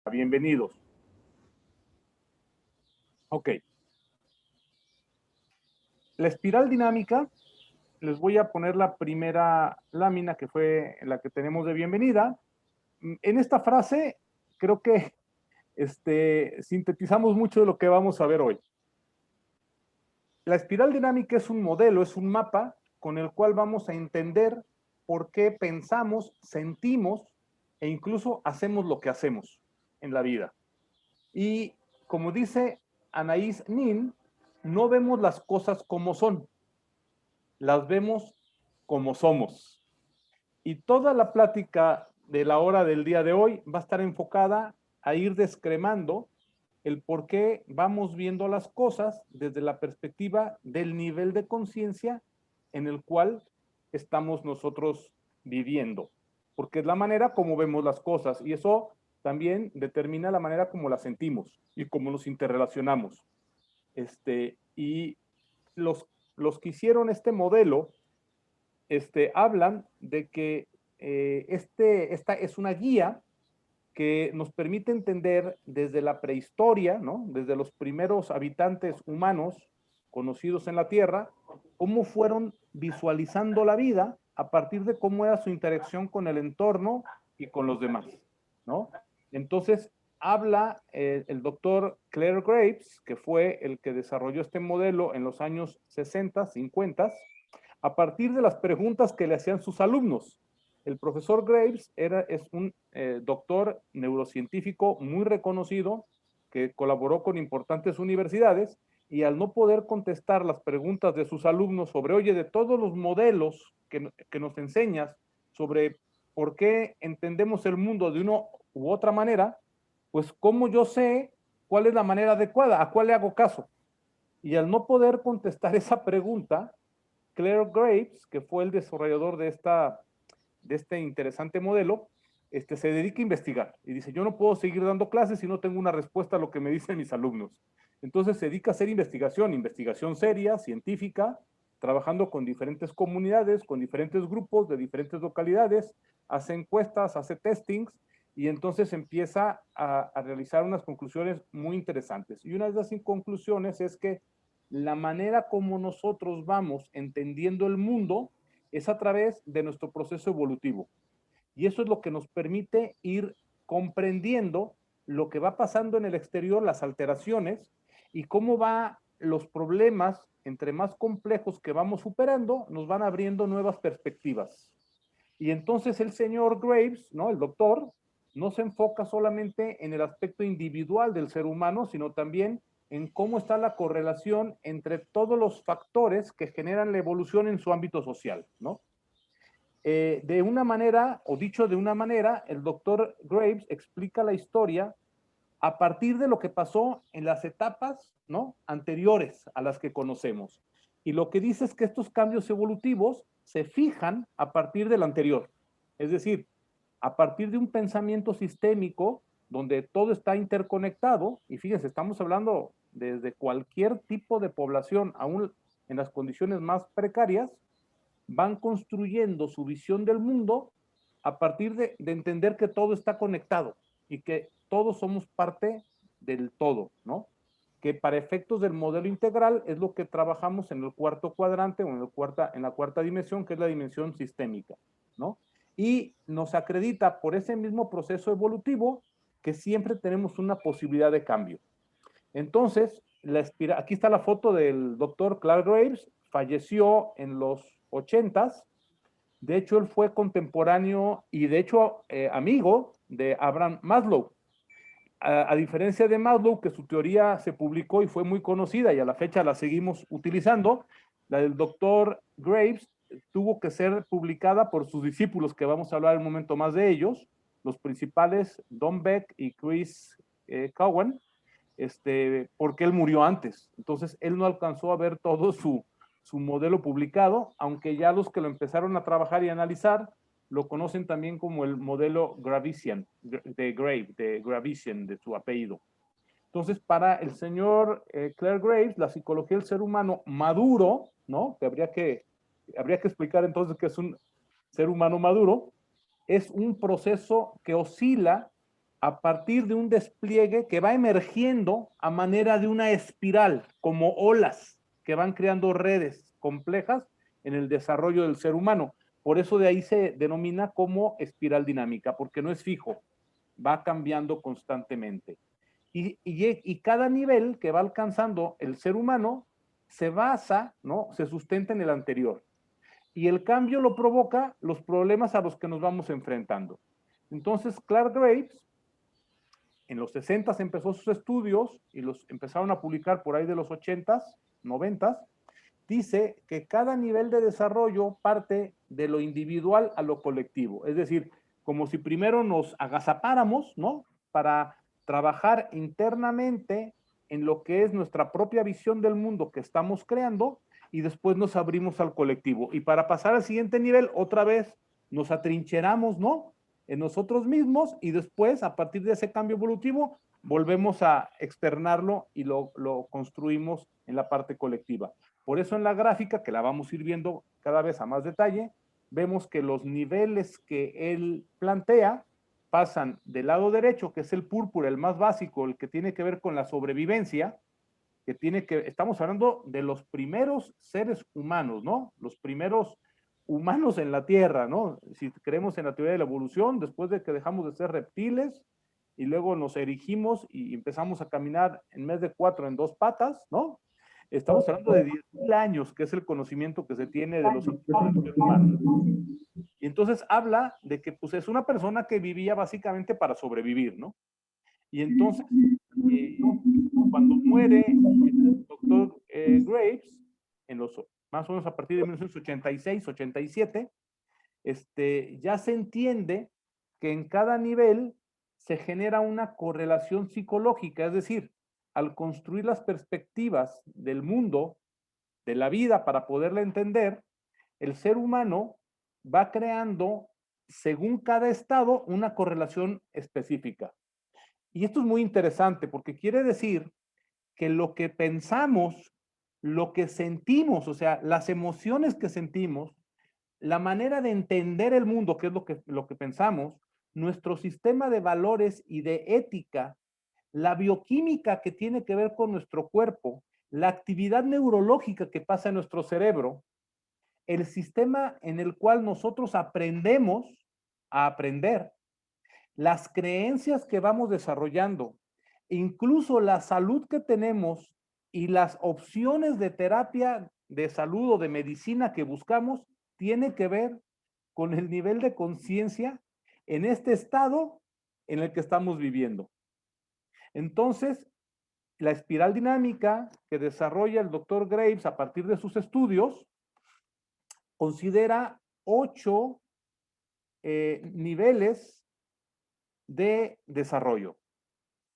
Bienvenidos. Ok. La espiral dinámica, les voy a poner la primera lámina que fue la que tenemos de bienvenida. En esta frase, creo que sintetizamos mucho de lo que vamos a ver hoy. La espiral dinámica es un modelo, es un mapa con el cual vamos a entender por qué pensamos, sentimos e incluso hacemos lo que hacemos en la vida. Y como dice Anaïs Nin, no vemos las cosas como son, las vemos como somos. Y toda la plática de la hora del día de hoy va a estar enfocada a ir descremando el por qué vamos viendo las cosas desde la perspectiva del nivel de conciencia en el cual estamos nosotros viviendo. Porque es la manera como vemos las cosas y eso también determina la manera como las sentimos y cómo nos interrelacionamos. Y los que hicieron este modelo hablan de que esta es una guía que nos permite entender desde la prehistoria, ¿no? Desde los primeros habitantes humanos conocidos en la Tierra, cómo fueron visualizando la vida a partir de cómo era su interacción con el entorno y con los demás, ¿no? Entonces, habla el doctor Clare Graves, que fue el que desarrolló este modelo en los años 60, 50, a partir de las preguntas que le hacían sus alumnos. El profesor Graves es un doctor neurocientífico muy reconocido que colaboró con importantes universidades y al no poder contestar las preguntas de sus alumnos sobre, oye, de todos los modelos que nos enseñas sobre por qué entendemos el mundo de una u otra manera, pues cómo yo sé cuál es la manera adecuada, a cuál le hago caso. Y al no poder contestar esa pregunta, Clare Graves, que fue el desarrollador de este interesante modelo, se dedica a investigar y dice, yo no puedo seguir dando clases si no tengo una respuesta a lo que me dicen mis alumnos. Entonces se dedica a hacer investigación, investigación seria, científica, trabajando con diferentes comunidades, con diferentes grupos de diferentes localidades, hace encuestas, hace testings y entonces empieza a realizar unas conclusiones muy interesantes. Y una de esas conclusiones es que la manera como nosotros vamos entendiendo el mundo es a través de nuestro proceso evolutivo. Y eso es lo que nos permite ir comprendiendo lo que va pasando en el exterior, las alteraciones y cómo va los problemas, entre más complejos que vamos superando, nos van abriendo nuevas perspectivas. Y entonces el señor Graves, ¿no? El doctor, no se enfoca solamente en el aspecto individual del ser humano, sino también en cómo está la correlación entre todos los factores que generan la evolución en su ámbito social, ¿no? De una manera, o dicho de una manera, el doctor Graves explica la historia a partir de lo que pasó en las etapas, ¿no?, anteriores a las que conocemos. Y lo que dice es que estos cambios evolutivos se fijan a partir del anterior. Es decir, a partir de un pensamiento sistémico donde todo está interconectado, y fíjense, estamos hablando desde cualquier tipo de población, aún en las condiciones más precarias, van construyendo su visión del mundo a partir de entender que todo está conectado y que todos somos parte del todo, ¿no? Que para efectos del modelo integral es lo que trabajamos en el cuarto cuadrante o en la cuarta dimensión, que es la dimensión sistémica, ¿no? Y nos acredita por ese mismo proceso evolutivo que siempre tenemos una posibilidad de cambio. Entonces, aquí está la foto del doctor Clark Graves, falleció en los 80s. De hecho, él fue contemporáneo y de hecho amigo de Abraham Maslow. A diferencia de Maslow, que su teoría se publicó y fue muy conocida y a la fecha la seguimos utilizando, la del doctor Graves tuvo que ser publicada por sus discípulos, que vamos a hablar un momento más de ellos, los principales, Don Beck y Chris Cowan, porque él murió antes. Entonces, él no alcanzó a ver todo su modelo publicado, aunque ya los que lo empezaron a trabajar y analizar lo conocen también como el modelo Gravesian, de Gravesian, de su apellido. Entonces, para el señor Clare Graves, la psicología del ser humano maduro, ¿no? Que habría que explicar entonces qué es un ser humano maduro, es un proceso que oscila a partir de un despliegue que va emergiendo a manera de una espiral, como olas que van creando redes complejas en el desarrollo del ser humano. Por eso de ahí se denomina como espiral dinámica, porque no es fijo, va cambiando constantemente. Y cada nivel que va alcanzando el ser humano se basa, ¿no? Se sustenta en el anterior. Y el cambio lo provoca los problemas a los que nos vamos enfrentando. Entonces, Clark Graves en los 60 empezó sus estudios y los empezaron a publicar por ahí de los 80s, 90s. Dice que cada nivel de desarrollo parte de lo individual a lo colectivo. Es decir, como si primero nos agazapáramos, ¿no? Para trabajar internamente en lo que es nuestra propia visión del mundo que estamos creando y después nos abrimos al colectivo. Y para pasar al siguiente nivel, otra vez nos atrincheramos, ¿no? En nosotros mismos y después, a partir de ese cambio evolutivo, volvemos a externarlo y lo construimos en la parte colectiva. Por eso en la gráfica, que la vamos a ir viendo cada vez a más detalle, vemos que los niveles que él plantea pasan del lado derecho, que es el púrpura, el más básico, el que tiene que ver con la sobrevivencia, estamos hablando de los primeros seres humanos, ¿no? Los primeros humanos en la Tierra, ¿no? Si creemos en la teoría de la evolución, después de que dejamos de ser reptiles y luego nos erigimos y empezamos a caminar en vez de 4 en 2 patas, ¿no? Estamos hablando de 10.000 años, que es el conocimiento que se tiene de los del ser humano. Y entonces habla de que pues, es una persona que vivía básicamente para sobrevivir, ¿no? Y entonces, cuando muere el doctor Graves, en los, más o menos a partir de 1986, 87, ya se entiende que en cada nivel se genera una correlación psicológica, es decir, al construir las perspectivas del mundo, de la vida, para poderla entender, el ser humano va creando, según cada estado, una correlación específica. Y esto es muy interesante porque quiere decir que lo que pensamos, lo que sentimos, o sea, las emociones que sentimos, la manera de entender el mundo, que es lo que pensamos, nuestro sistema de valores y de ética, la bioquímica que tiene que ver con nuestro cuerpo, la actividad neurológica que pasa en nuestro cerebro, el sistema en el cual nosotros aprendemos a aprender, las creencias que vamos desarrollando, incluso la salud que tenemos y las opciones de terapia de salud o de medicina que buscamos, tiene que ver con el nivel de conciencia en este estado en el que estamos viviendo. Entonces, la espiral dinámica que desarrolla el doctor Graves a partir de sus estudios considera 8 niveles de desarrollo.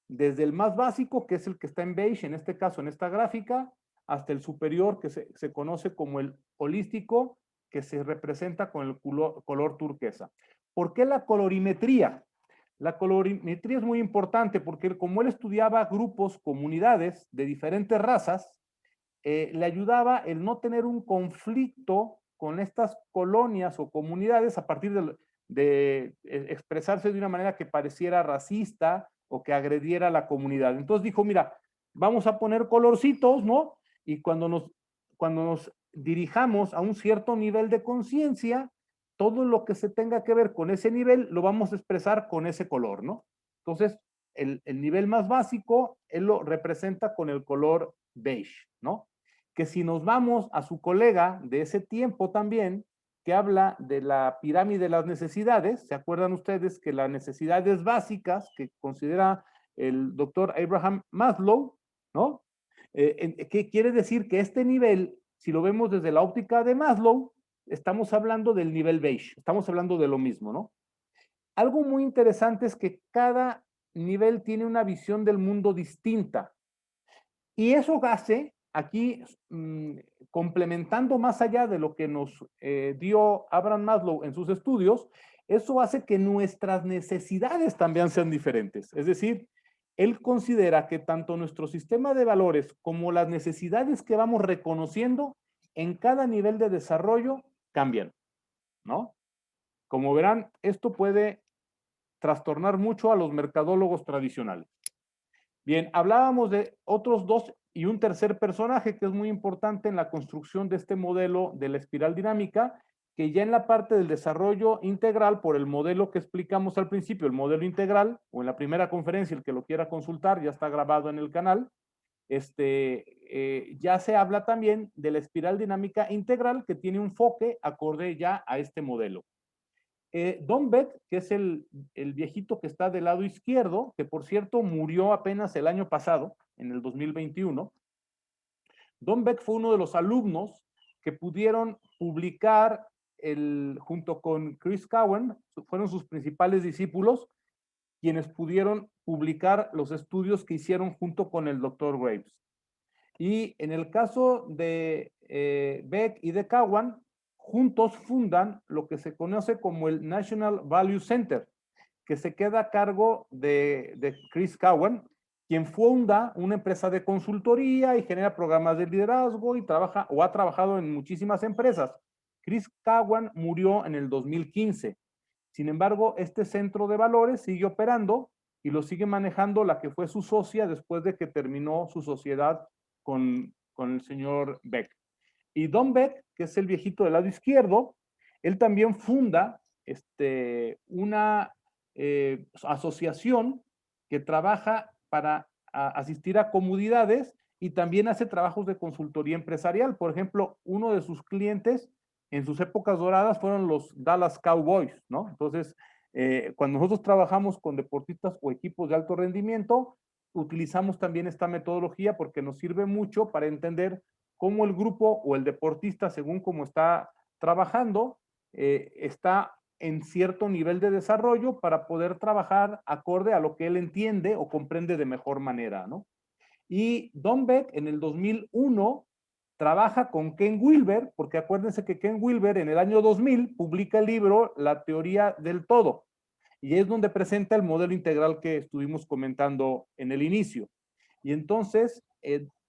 Desde el más básico, que es el que está en beige, en este caso, en esta gráfica, hasta el superior, que se conoce como el holístico, que se representa con el color turquesa. ¿Por qué la colorimetría? La colorimetría es muy importante porque como él estudiaba grupos, comunidades de diferentes razas, le ayudaba el no tener un conflicto con estas colonias o comunidades a partir de expresarse de una manera que pareciera racista o que agrediera a la comunidad. Entonces dijo, mira, vamos a poner colorcitos, ¿no? Y cuando nos dirijamos a un cierto nivel de conciencia, todo lo que se tenga que ver con ese nivel lo vamos a expresar con ese color, ¿no? Entonces, el nivel más básico, él lo representa con el color beige, ¿no? Que si nos vamos a su colega de ese tiempo también, que habla de la pirámide de las necesidades, ¿se acuerdan ustedes que las necesidades básicas que considera el doctor Abraham Maslow, ¿no? ¿Qué quiere decir? Que este nivel, si lo vemos desde la óptica de Maslow, estamos hablando del nivel beige, estamos hablando de lo mismo, ¿no? Algo muy interesante es que cada nivel tiene una visión del mundo distinta. Y eso hace, aquí, complementando más allá de lo que nos dio Abraham Maslow en sus estudios, eso hace que nuestras necesidades también sean diferentes. Es decir, él considera que tanto nuestro sistema de valores como las necesidades que vamos reconociendo en cada nivel de desarrollo cambian, ¿no? Como verán, esto puede trastornar mucho a los mercadólogos tradicionales. Bien, hablábamos de otros dos y un tercer personaje que es muy importante en la construcción de este modelo de la espiral dinámica, que ya en la parte del desarrollo integral, por el modelo que explicamos al principio, el modelo integral, o en la primera conferencia, el que lo quiera consultar, ya está grabado en el canal, ya se habla también de la espiral dinámica integral que tiene un enfoque acorde ya a este modelo. Don Beck, que es el viejito que está del lado izquierdo, que por cierto murió apenas el año pasado, en el 2021. Don Beck fue uno de los alumnos que pudieron publicar junto con Chris Cowan, fueron sus principales discípulos, quienes pudieron publicar los estudios que hicieron junto con el Dr. Graves. Y en el caso de Beck y de Cowan, juntos fundan lo que se conoce como el National Value Center, que se queda a cargo de Chris Cowan, quien funda una empresa de consultoría y genera programas de liderazgo y trabaja o ha trabajado en muchísimas empresas. Chris Cowan murió en el 2015. Sin embargo, este centro de valores sigue operando y lo sigue manejando la que fue su socia después de que terminó su sociedad con el señor Beck. Y Don Beck, que es el viejito del lado izquierdo, él también funda una asociación que trabaja para asistir a comunidades y también hace trabajos de consultoría empresarial. Por ejemplo, uno de sus clientes en sus épocas doradas fueron los Dallas Cowboys, ¿no? Entonces, cuando nosotros trabajamos con deportistas o equipos de alto rendimiento, utilizamos también esta metodología porque nos sirve mucho para entender cómo el grupo o el deportista, según cómo está trabajando, está en cierto nivel de desarrollo para poder trabajar acorde a lo que él entiende o comprende de mejor manera, ¿no? Y Don Beck en el 2001 trabaja con Ken Wilber, porque acuérdense que Ken Wilber en el año 2000 publica el libro La teoría del todo, y es donde presenta el modelo integral que estuvimos comentando en el inicio. Y entonces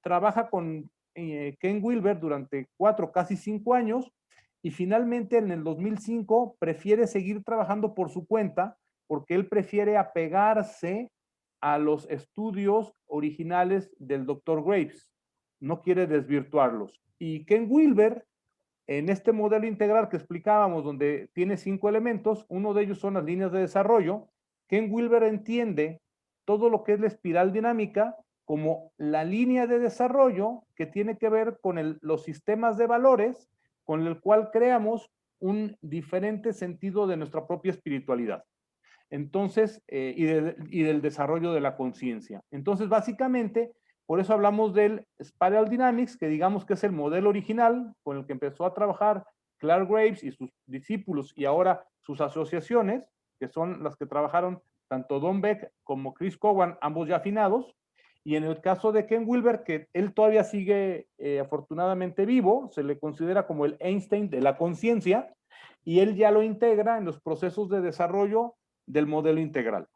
trabaja con Ken Wilber durante 4, casi 5 años, y finalmente en el 2005 prefiere seguir trabajando por su cuenta, porque él prefiere apegarse a los estudios originales del Dr. Graves, no quiere desvirtuarlos. Y Ken Wilber, en este modelo integral que explicábamos, donde tiene 5 elementos, uno de ellos son las líneas de desarrollo. Ken Wilber entiende todo lo que es la espiral dinámica como la línea de desarrollo que tiene que ver con los sistemas de valores con el cual creamos un diferente sentido de nuestra propia espiritualidad. Entonces, y del desarrollo de la conciencia. Entonces, básicamente, por eso hablamos del Spiral Dynamics, que digamos que es el modelo original con el que empezó a trabajar Clark Graves y sus discípulos y ahora sus asociaciones, que son las que trabajaron tanto Don Beck como Chris Cowan, ambos ya afinados. Y en el caso de Ken Wilber, que él todavía sigue afortunadamente vivo, se le considera como el Einstein de la conciencia, y él ya lo integra en los procesos de desarrollo del modelo integral,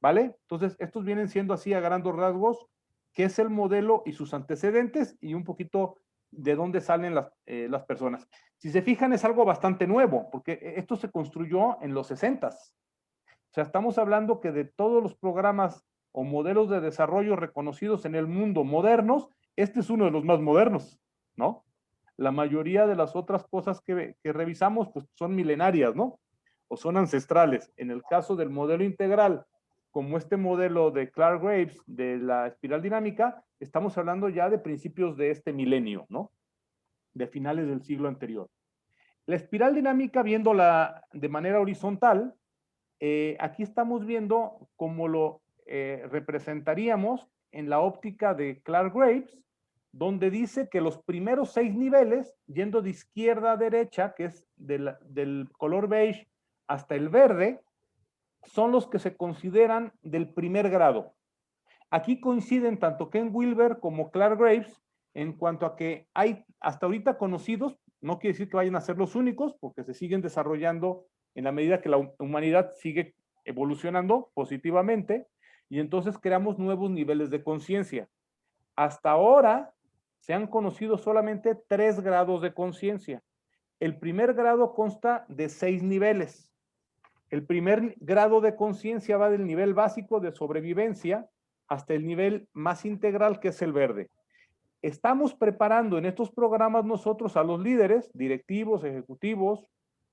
¿vale? Entonces, estos vienen siendo así a grandes rasgos qué es el modelo y sus antecedentes y un poquito de dónde salen las personas. Si se fijan, es algo bastante nuevo, porque esto se construyó en los 60s. O sea, estamos hablando que de todos los programas o modelos de desarrollo reconocidos en el mundo modernos, este es uno de los más modernos, ¿no? La mayoría de las otras cosas que revisamos, pues son milenarias, ¿no? O son ancestrales. En el caso del modelo integral, como este modelo de Clark Graves, de la espiral dinámica, estamos hablando ya de principios de este milenio, ¿no? De finales del siglo anterior. La espiral dinámica, viéndola de manera horizontal, aquí estamos viendo cómo lo representaríamos en la óptica de Clark Graves, donde dice que los primeros 6 niveles, yendo de izquierda a derecha, que es del color beige hasta el verde, son los que se consideran del primer grado. Aquí coinciden tanto Ken Wilber como Clark Graves en cuanto a que hay hasta ahorita conocidos, no quiere decir que vayan a ser los únicos, porque se siguen desarrollando en la medida que la humanidad sigue evolucionando positivamente, y entonces creamos nuevos niveles de conciencia. Hasta ahora se han conocido solamente 3 grados de conciencia. El primer grado consta de 6 niveles. El primer grado de conciencia va del nivel básico de sobrevivencia hasta el nivel más integral, que es el verde. Estamos preparando en estos programas nosotros a los líderes, directivos, ejecutivos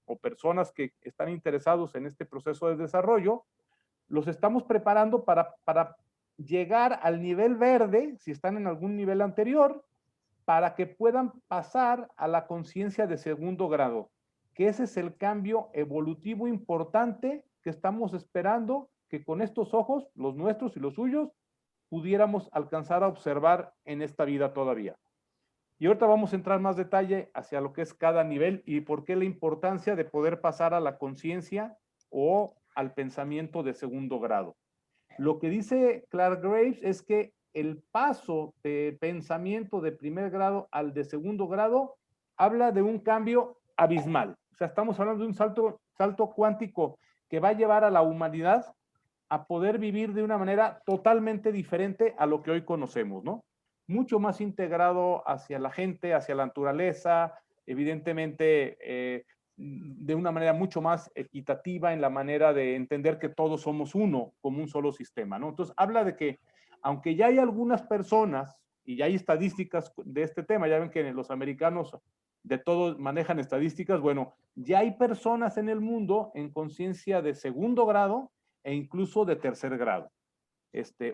o personas que están interesados en este proceso de desarrollo, los estamos preparando para llegar al nivel verde, si están en algún nivel anterior, para que puedan pasar a la conciencia de segundo grado, que ese es el cambio evolutivo importante que estamos esperando que con estos ojos, los nuestros y los suyos, pudiéramos alcanzar a observar en esta vida todavía. Y ahorita vamos a entrar más detalle hacia lo que es cada nivel y por qué la importancia de poder pasar a la conciencia o al pensamiento de segundo grado. Lo que dice Clark Graves es que el paso de pensamiento de primer grado al de segundo grado habla de un cambio abismal. O sea, estamos hablando de un salto cuántico que va a llevar a la humanidad a poder vivir de una manera totalmente diferente a lo que hoy conocemos, ¿no? Mucho más integrado hacia la gente, hacia la naturaleza, evidentemente de una manera mucho más equitativa en la manera de entender que todos somos uno, como un solo sistema, ¿no? Entonces, habla de que, aunque ya hay algunas personas, y ya hay estadísticas de este tema, ya ven que los americanos de todos manejan estadísticas, bueno, ya hay personas en el mundo en conciencia de segundo grado e incluso de tercer grado.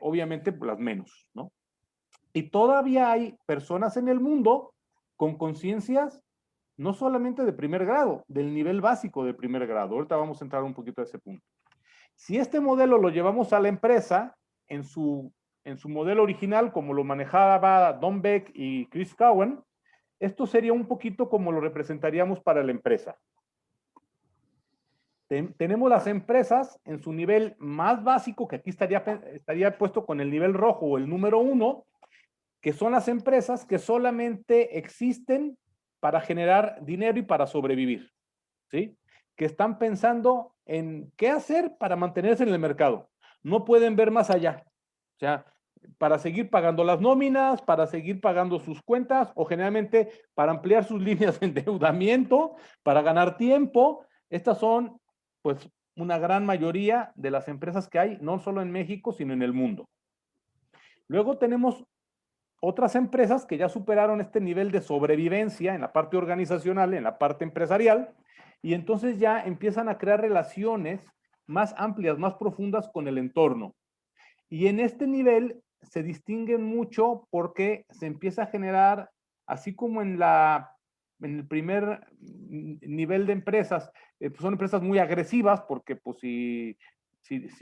Obviamente, las menos, ¿no? Y todavía hay personas en el mundo con conciencias no solamente de primer grado, del nivel básico de primer grado. Ahorita vamos a entrar un poquito a ese punto. Si este modelo lo llevamos a la empresa en su modelo original, como lo manejaba Don Beck y Chris Cowan, esto sería un poquito como lo representaríamos para la empresa. Tenemos las empresas en su nivel más básico, que aquí estaría puesto con el nivel rojo o el número 1, que son las empresas que solamente existen para generar dinero y para sobrevivir, ¿sí? Que están pensando en qué hacer para mantenerse en el mercado. No pueden ver más allá. O sea, para seguir pagando las nóminas, para seguir pagando sus cuentas o generalmente para ampliar sus líneas de endeudamiento, para ganar tiempo. Estas son, pues, una gran mayoría de las empresas que hay, no solo en México, sino en el mundo. Luego tenemos otras empresas que ya superaron este nivel de sobrevivencia en la parte organizacional, en la parte empresarial, y entonces ya empiezan a crear relaciones más amplias, más profundas con el entorno. Y en este nivel se distinguen mucho porque se empieza a generar, así como en el primer nivel de empresas, pues son empresas muy agresivas porque pues si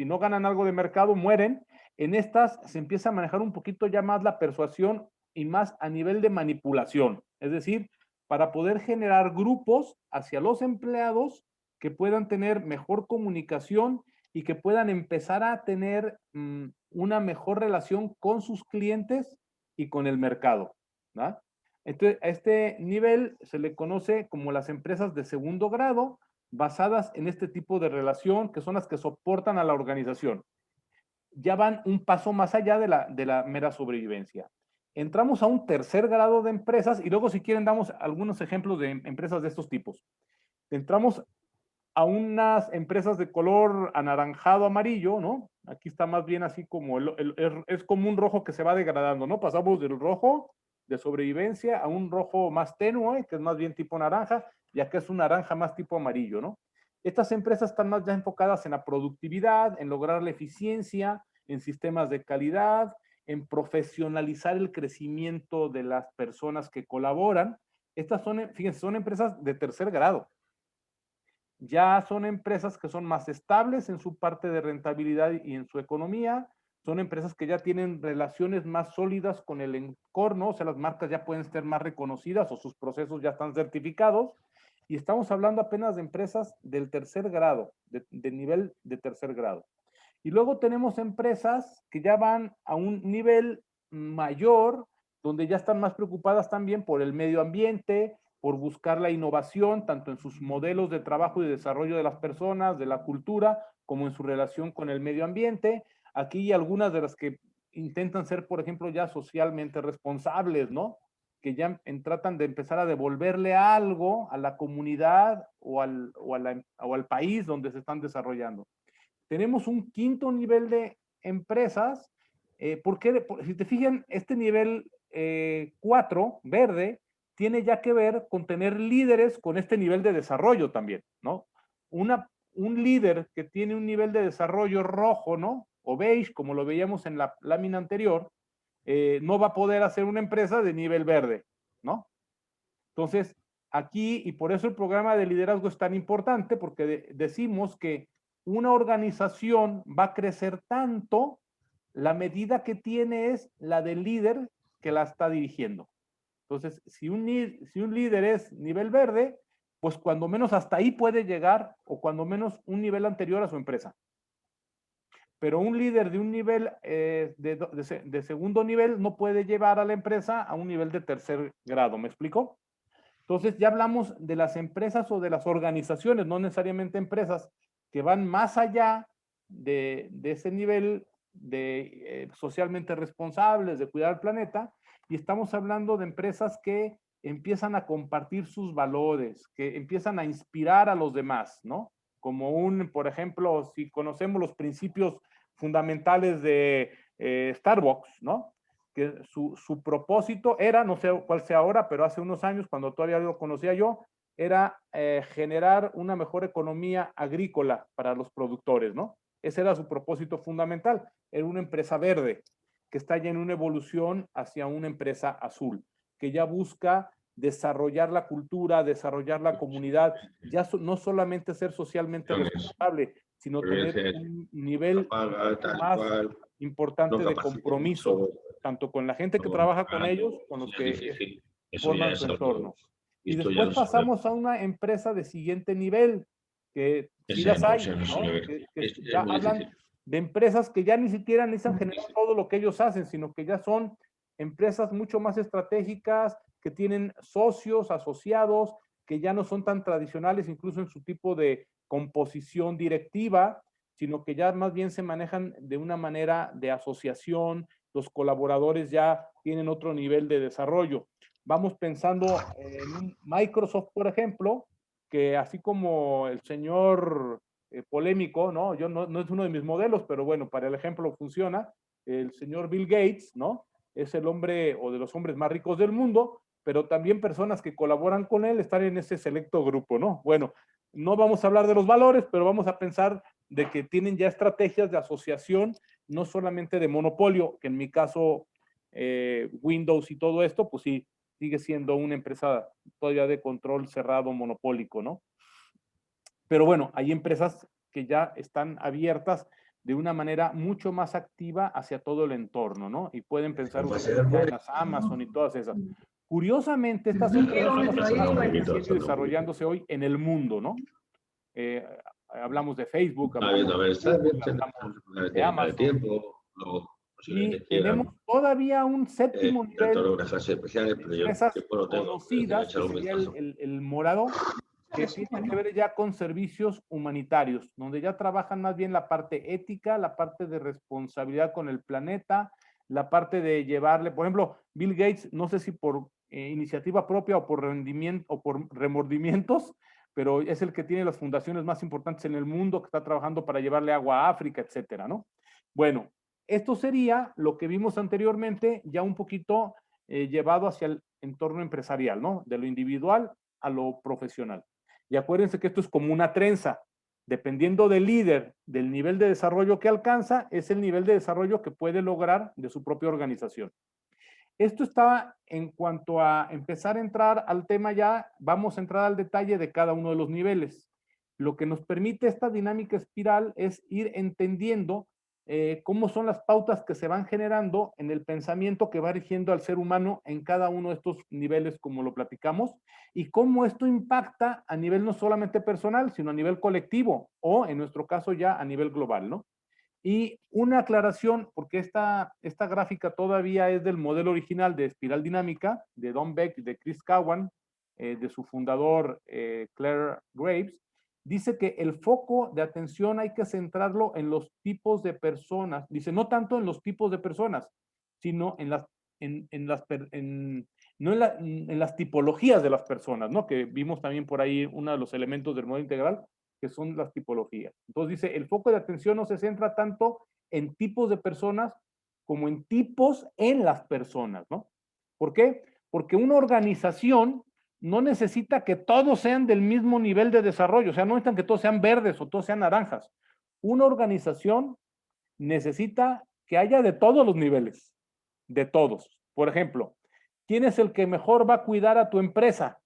no ganan algo de mercado mueren. En estas se empieza a manejar un poquito ya más la persuasión y más a nivel de manipulación, es decir, para poder generar grupos hacia los empleados que puedan tener mejor comunicación y que puedan empezar a tener una mejor relación con sus clientes y con el mercado, ¿no? Entonces, a este nivel se le conoce como las empresas de segundo grado, basadas en este tipo de relación, que son las que soportan a la organización. Ya van un paso más allá de la mera sobrevivencia. Entramos a un tercer grado de empresas y luego, si quieren, damos algunos ejemplos de empresas de estos tipos. Entramos a unas empresas de color anaranjado amarillo, ¿no? Aquí está más bien así como, es como un rojo que se va degradando, ¿no? Pasamos del rojo de sobrevivencia a un rojo más tenue, que es más bien tipo naranja, y acá es un naranja más tipo amarillo, ¿no? Estas empresas están más ya enfocadas en la productividad, en lograr la eficiencia, en sistemas de calidad, en profesionalizar el crecimiento de las personas que colaboran. Estas son, fíjense, son empresas de tercer grado. Ya son empresas que son más estables en su parte de rentabilidad y en su economía. Son empresas que ya tienen relaciones más sólidas con el entorno, o sea, las marcas ya pueden ser más reconocidas o sus procesos ya están certificados. Y estamos hablando apenas de empresas del tercer grado, de nivel de tercer grado. Y luego tenemos empresas que ya van a un nivel mayor, donde ya están más preocupadas también por el medio ambiente, por buscar la innovación, tanto en sus modelos de trabajo y desarrollo de las personas, de la cultura, como en su relación con el medio ambiente. Aquí hay algunas de las que intentan ser, por ejemplo, ya socialmente responsables, ¿no? que ya tratan de empezar a devolverle algo a la comunidad o al país donde se están desarrollando. Tenemos un quinto nivel de empresas, porque si te fijan, este nivel 4, verde, tiene ya que ver con tener líderes con este nivel de desarrollo también, ¿no? Un líder que tiene un nivel de desarrollo rojo, ¿no? O beige, como lo veíamos en la lámina anterior, no va a poder hacer una empresa de nivel verde, ¿no? Entonces, aquí, y por eso el programa de liderazgo es tan importante, porque decimos que una organización va a crecer tanto, la medida que tiene es la del líder que la está dirigiendo. Entonces, si un líder es nivel verde, pues cuando menos hasta ahí puede llegar, o cuando menos un nivel anterior a su empresa. Pero un líder de un nivel de segundo nivel no puede llevar a la empresa a un nivel de tercer grado. ¿Me explico? Entonces ya hablamos de las empresas o de las organizaciones, no necesariamente empresas, que van más allá de ese nivel de socialmente responsables, de cuidar el planeta, y estamos hablando de empresas que empiezan a compartir sus valores, que empiezan a inspirar a los demás, ¿no? Como por ejemplo, si conocemos los principios fundamentales de Starbucks, ¿no? Que su propósito era, no sé cuál sea ahora, pero hace unos años, cuando todavía lo conocía yo, era generar una mejor economía agrícola para los productores, ¿no? Ese era su propósito fundamental. Era una empresa verde que está ya en una evolución hacia una empresa azul, que ya busca desarrollar la cultura, desarrollar la comunidad, ya no solamente ser socialmente responsable, sino tener un nivel más importante de compromiso, tanto con la gente que trabaja con ellos, con los que forman su entorno. Y después pasamos a una empresa de siguiente nivel, que sí las hay, ¿no? Que ya hablan de empresas que ya ni siquiera necesitan generar todo lo que ellos hacen, sino que ya son empresas mucho más estratégicas, que tienen socios, asociados, que ya no son tan tradicionales, incluso en su tipo de composición directiva, sino que ya más bien se manejan de una manera de asociación, los colaboradores ya tienen otro nivel de desarrollo. Vamos pensando en un Microsoft, por ejemplo, que así como el señor polémico, ¿no? Yo no es uno de mis modelos, pero bueno, para el ejemplo funciona. El señor Bill Gates, ¿no? Es el hombre o de los hombres más ricos del mundo, pero también personas que colaboran con él están en ese selecto grupo, ¿no? Bueno, no vamos a hablar de los valores, pero vamos a pensar de que tienen ya estrategias de asociación, no solamente de monopolio, que en mi caso Windows y todo esto, pues sí, sigue siendo una empresa todavía de control cerrado monopólico, ¿no? Pero bueno, hay empresas que ya están abiertas de una manera mucho más activa hacia todo el entorno, ¿no? Y pueden pensar ustedes ya en las Amazon y todas esas. Curiosamente, estas empresas son las que más están creciendo y desarrollándose hoy en el mundo, ¿no? Hablamos de Facebook, hablamos de Google, hablamos de Amazon. Y tenemos todavía un séptimo nivel de empresas conocidas, que sería el morado, que tiene que ver ya con servicios humanitarios, donde ya trabajan más bien la parte ética, la parte de responsabilidad con el planeta, la parte de llevarle, por ejemplo, Bill Gates, no sé si por iniciativa propia o por rendimiento o por remordimientos, pero es el que tiene las fundaciones más importantes en el mundo, que está trabajando para llevarle agua a África, etcétera, ¿no? Bueno, esto sería lo que vimos anteriormente, ya un poquito llevado hacia el entorno empresarial, ¿no? De lo individual a lo profesional. Y acuérdense que esto es como una trenza. Dependiendo del líder, del nivel de desarrollo que alcanza, es el nivel de desarrollo que puede lograr de su propia organización. Esto está en cuanto a empezar a entrar al tema ya, vamos a entrar al detalle de cada uno de los niveles. Lo que nos permite esta dinámica espiral es ir entendiendo cómo son las pautas que se van generando en el pensamiento que va rigiendo al ser humano en cada uno de estos niveles, como lo platicamos, y cómo esto impacta a nivel no solamente personal, sino a nivel colectivo o, en nuestro caso, ya a nivel global, ¿no? Y una aclaración, porque esta gráfica todavía es del modelo original de espiral dinámica, de Don Beck y de Chris Cowan, de su fundador Claire Graves, dice que el foco de atención hay que centrarlo en los tipos de personas, dice no tanto en los tipos de personas, sino en no en las tipologías de las personas, ¿no? Que vimos también por ahí uno de los elementos del modelo integral, que son las tipologías. Entonces dice, el foco de atención no se centra tanto en tipos de personas como en tipos en las personas, ¿no? ¿Por qué? Porque una organización no necesita que todos sean del mismo nivel de desarrollo, o sea, no necesitan que todos sean verdes o todos sean naranjas. Una organización necesita que haya de todos los niveles, de todos. Por ejemplo, ¿quién es el que mejor va a cuidar a tu empresa?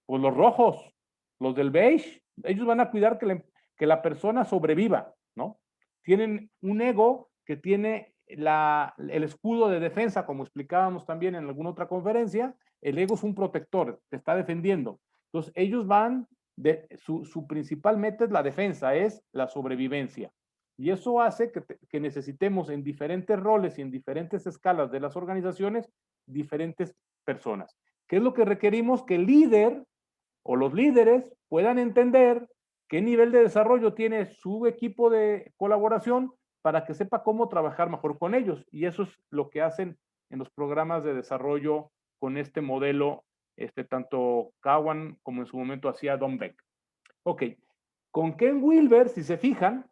Pues los rojos, los del beige, ellos van a cuidar que la persona sobreviva, ¿no? Tienen un ego que tiene el escudo de defensa, como explicábamos también en alguna otra conferencia, el ego es un protector, te está defendiendo. Entonces, ellos van, su principal meta es la defensa, es la sobrevivencia. Y eso hace que necesitemos en diferentes roles y en diferentes escalas de las organizaciones, diferentes personas. ¿Qué es lo que requerimos? Que el líder o los líderes puedan entender qué nivel de desarrollo tiene su equipo de colaboración para que sepa cómo trabajar mejor con ellos. Y eso es lo que hacen en los programas de desarrollo con este modelo, tanto Cowan como en su momento hacía Don Beck. Ok, con Ken Wilber, si se fijan,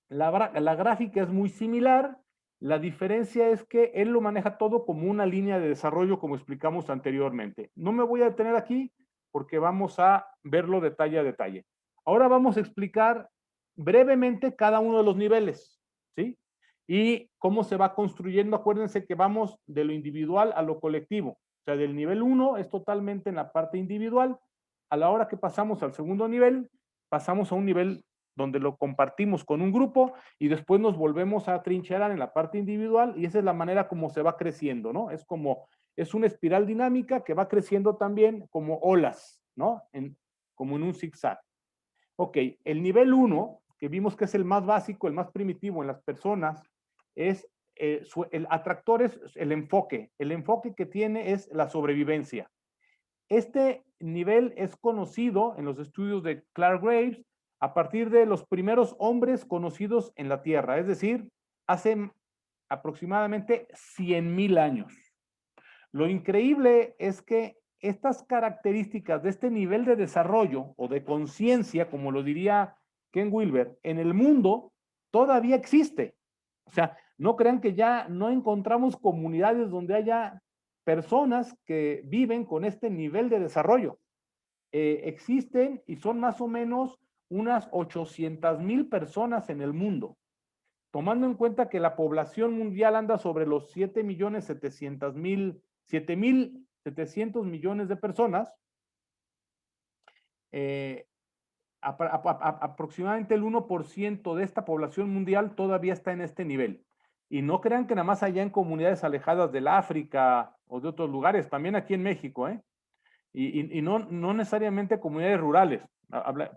la gráfica es muy similar. La diferencia es que él lo maneja todo como una línea de desarrollo, como explicamos anteriormente. No me voy a detener aquí porque vamos a verlo detalle a detalle. Ahora vamos a explicar brevemente cada uno de los niveles, ¿sí? Y cómo se va construyendo. Acuérdense que vamos de lo individual a lo colectivo. O sea, del nivel 1 es totalmente en la parte individual. A la hora que pasamos al segundo nivel, pasamos a un nivel donde lo compartimos con un grupo y después nos volvemos a trincherar en la parte individual y esa es la manera como se va creciendo, ¿no? Es una espiral dinámica que va creciendo también como olas, ¿no? Como en un zigzag. Ok, el nivel 1, que vimos que es el más básico, el más primitivo en las personas, es el atractor es el enfoque que tiene es la sobrevivencia. Este nivel es conocido en los estudios de Clark Graves a partir de los primeros hombres conocidos en la Tierra, es decir, hace aproximadamente 100,000 años. Lo increíble es que estas características de este nivel de desarrollo o de conciencia, como lo diría Ken Wilber, en el mundo todavía existe. O sea, no crean que ya no encontramos comunidades donde haya personas que viven con este nivel de desarrollo. Existen y son más o menos unas 800,000 personas en el mundo, tomando en cuenta que la población mundial anda sobre los 7,700,000 de personas, eh, aproximadamente el 1% de esta población mundial todavía está en este nivel. Y no crean que nada más allá en comunidades alejadas del África o de otros lugares, también aquí en México, ¿eh? Y no necesariamente comunidades rurales.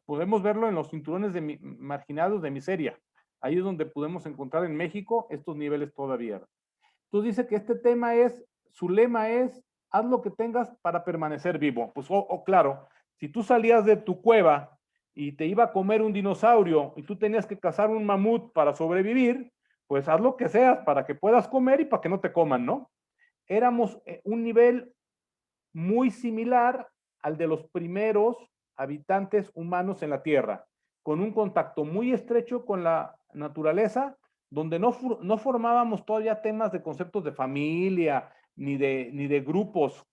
Podemos verlo en los cinturones marginados de miseria. Ahí es donde podemos encontrar en México estos niveles todavía. Entonces dice que este tema su lema es, haz lo que tengas para permanecer vivo. Pues, claro, si tú salías de tu cueva y te iba a comer un dinosaurio y tú tenías que cazar un mamut para sobrevivir, pues haz lo que seas para que puedas comer y para que no te coman, ¿no? Éramos un nivel muy similar al de los primeros habitantes humanos en la Tierra, con un contacto muy estrecho con la naturaleza, donde no formábamos todavía temas de conceptos de familia, ni de grupos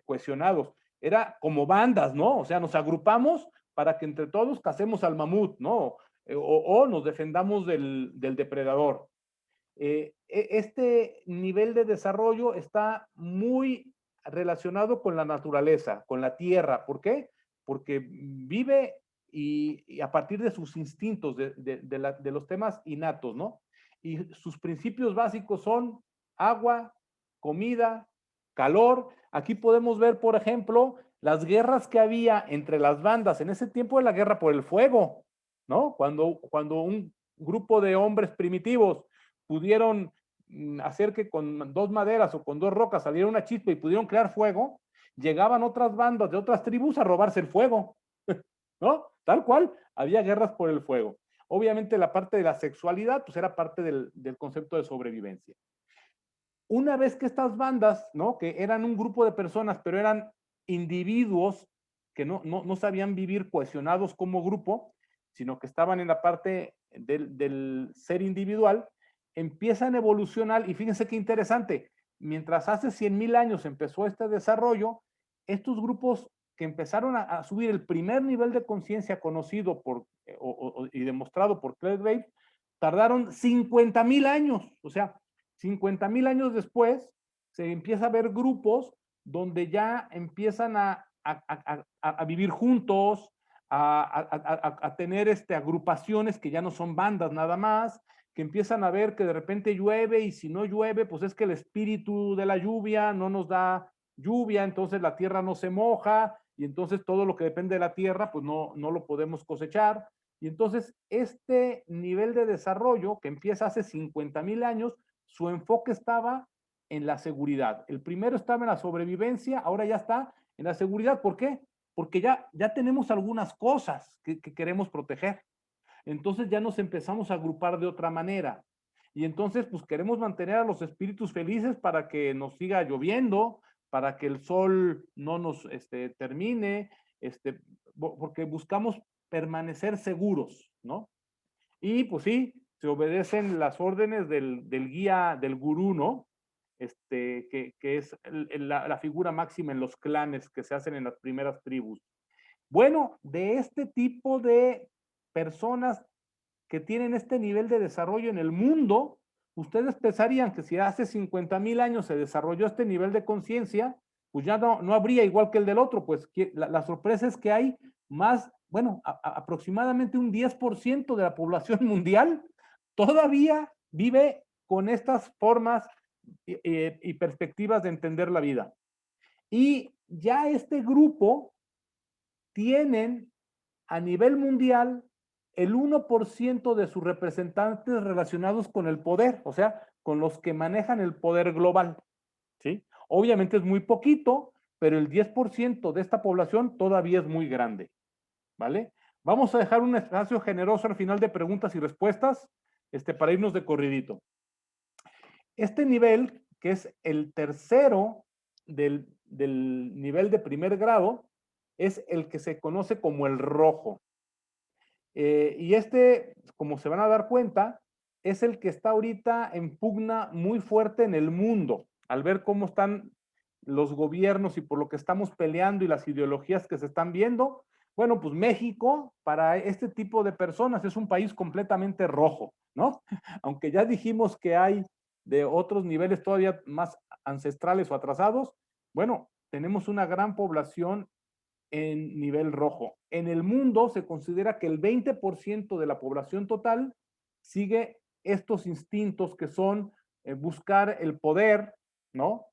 cohesionados. Era como bandas, ¿no? O sea, nos agrupamos para que entre todos cacemos al mamut, ¿no? O nos defendamos del depredador. Este nivel de desarrollo está muy relacionado con la naturaleza, con la tierra. ¿Por qué? Porque vive y a partir de sus instintos, de los temas innatos, ¿no? Y sus principios básicos son agua, comida, calor. Aquí podemos ver, por ejemplo, las guerras que había entre las bandas. En ese tiempo de la guerra por el fuego, ¿no? Cuando un grupo de hombres primitivos pudieron hacer que con dos maderas o con dos rocas saliera una chispa y pudieron crear fuego, llegaban otras bandas de otras tribus a robarse el fuego, ¿no? Tal cual, había guerras por el fuego. Obviamente la parte de la sexualidad, pues era parte del concepto de sobrevivencia. una vez que estas bandas, ¿no? Que eran un grupo de personas, pero eran individuos que no sabían vivir cohesionados como grupo, sino que estaban en la parte del ser individual, empiezan a evolucionar, y fíjense qué interesante, mientras hace 100,000 años empezó este desarrollo, estos grupos que empezaron a subir el primer nivel de conciencia conocido por, y demostrado por Claire Graves, tardaron 50,000 años. O sea, 50,000 años después se empieza a ver grupos donde ya empiezan a vivir juntos, a tener agrupaciones que ya no son bandas nada más, que empiezan a ver que de repente llueve, y si no llueve, pues es que el espíritu de la lluvia no nos da lluvia, entonces la tierra no se moja, y entonces todo lo que depende de la tierra, pues no lo podemos cosechar. Y entonces este nivel de desarrollo que empieza hace 50,000 años, su enfoque estaba en la seguridad. El primero estaba en la sobrevivencia, ahora ya está en la seguridad. ¿Por qué? Porque ya tenemos algunas cosas que queremos proteger. Entonces ya nos empezamos a agrupar de otra manera. Y entonces, pues queremos mantener a los espíritus felices para que nos siga lloviendo, para que el sol no nos termine, porque buscamos permanecer seguros, ¿no? Y pues sí, se obedecen las órdenes del guía, del gurú, ¿no? Que es la figura máxima en los clanes que se hacen en las primeras tribus. Bueno, de este tipo de personas que tienen este nivel de desarrollo en el mundo, ustedes pensarían que si hace 50,000 años se desarrolló este nivel de conciencia, pues ya no habría igual que el del otro. Pues la sorpresa es que hay más, bueno, aproximadamente un 10% de la población mundial todavía vive con estas formas y perspectivas de entender la vida. Y ya este grupo tienen a nivel mundial el 1% de sus representantes relacionados con el poder, o sea, con los que manejan el poder global, ¿sí? Obviamente es muy poquito, pero el 10% de esta población todavía es muy grande, ¿vale? Vamos a dejar un espacio generoso al final de preguntas y respuestas, para irnos de corridito. Este nivel, que es el tercero del nivel de primer grado, es el que se conoce como el rojo. Y como se van a dar cuenta, es el que está ahorita en pugna muy fuerte en el mundo, al ver cómo están los gobiernos y por lo que estamos peleando y las ideologías que se están viendo. Bueno, pues México, para este tipo de personas, es un país completamente rojo, ¿no? Aunque ya dijimos que hay de otros niveles todavía más ancestrales o atrasados, bueno, tenemos una gran población en nivel rojo. En el mundo se considera que el 20% de la población total sigue estos instintos que son buscar el poder, ¿no?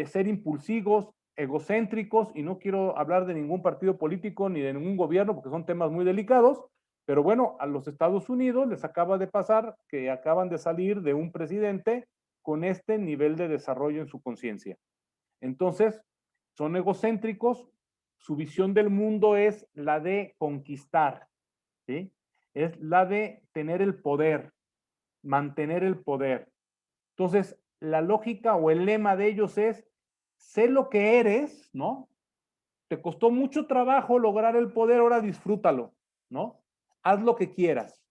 Ser impulsivos, egocéntricos, y no quiero hablar de ningún partido político ni de ningún gobierno porque son temas muy delicados, pero bueno, a los Estados Unidos les acaba de pasar que acaban de salir de un presidente con este nivel de desarrollo en su conciencia. Entonces, son egocéntricos, su visión del mundo es la de conquistar, ¿sí? Es la de tener el poder, mantener el poder. Entonces, la lógica o el lema de ellos es, sé lo que eres, ¿no? Te costó mucho trabajo lograr el poder, ahora disfrútalo, ¿no? Haz lo que quieras.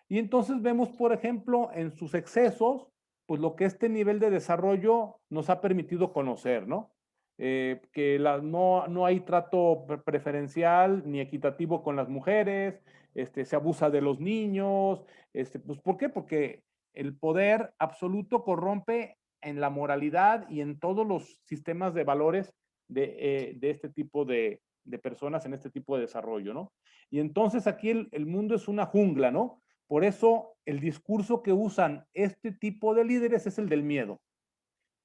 Y entonces vemos, por ejemplo, en sus excesos, pues lo que este nivel de desarrollo nos ha permitido conocer, ¿no? Que no hay trato preferencial ni equitativo con las mujeres, se abusa de los niños, pues ¿por qué? Porque el poder absoluto corrompe en la moralidad y en todos los sistemas de valores de este tipo de personas en este tipo de desarrollo, ¿no? Y entonces aquí el mundo es una jungla, ¿no? Por eso el discurso que usan este tipo de líderes es el del miedo.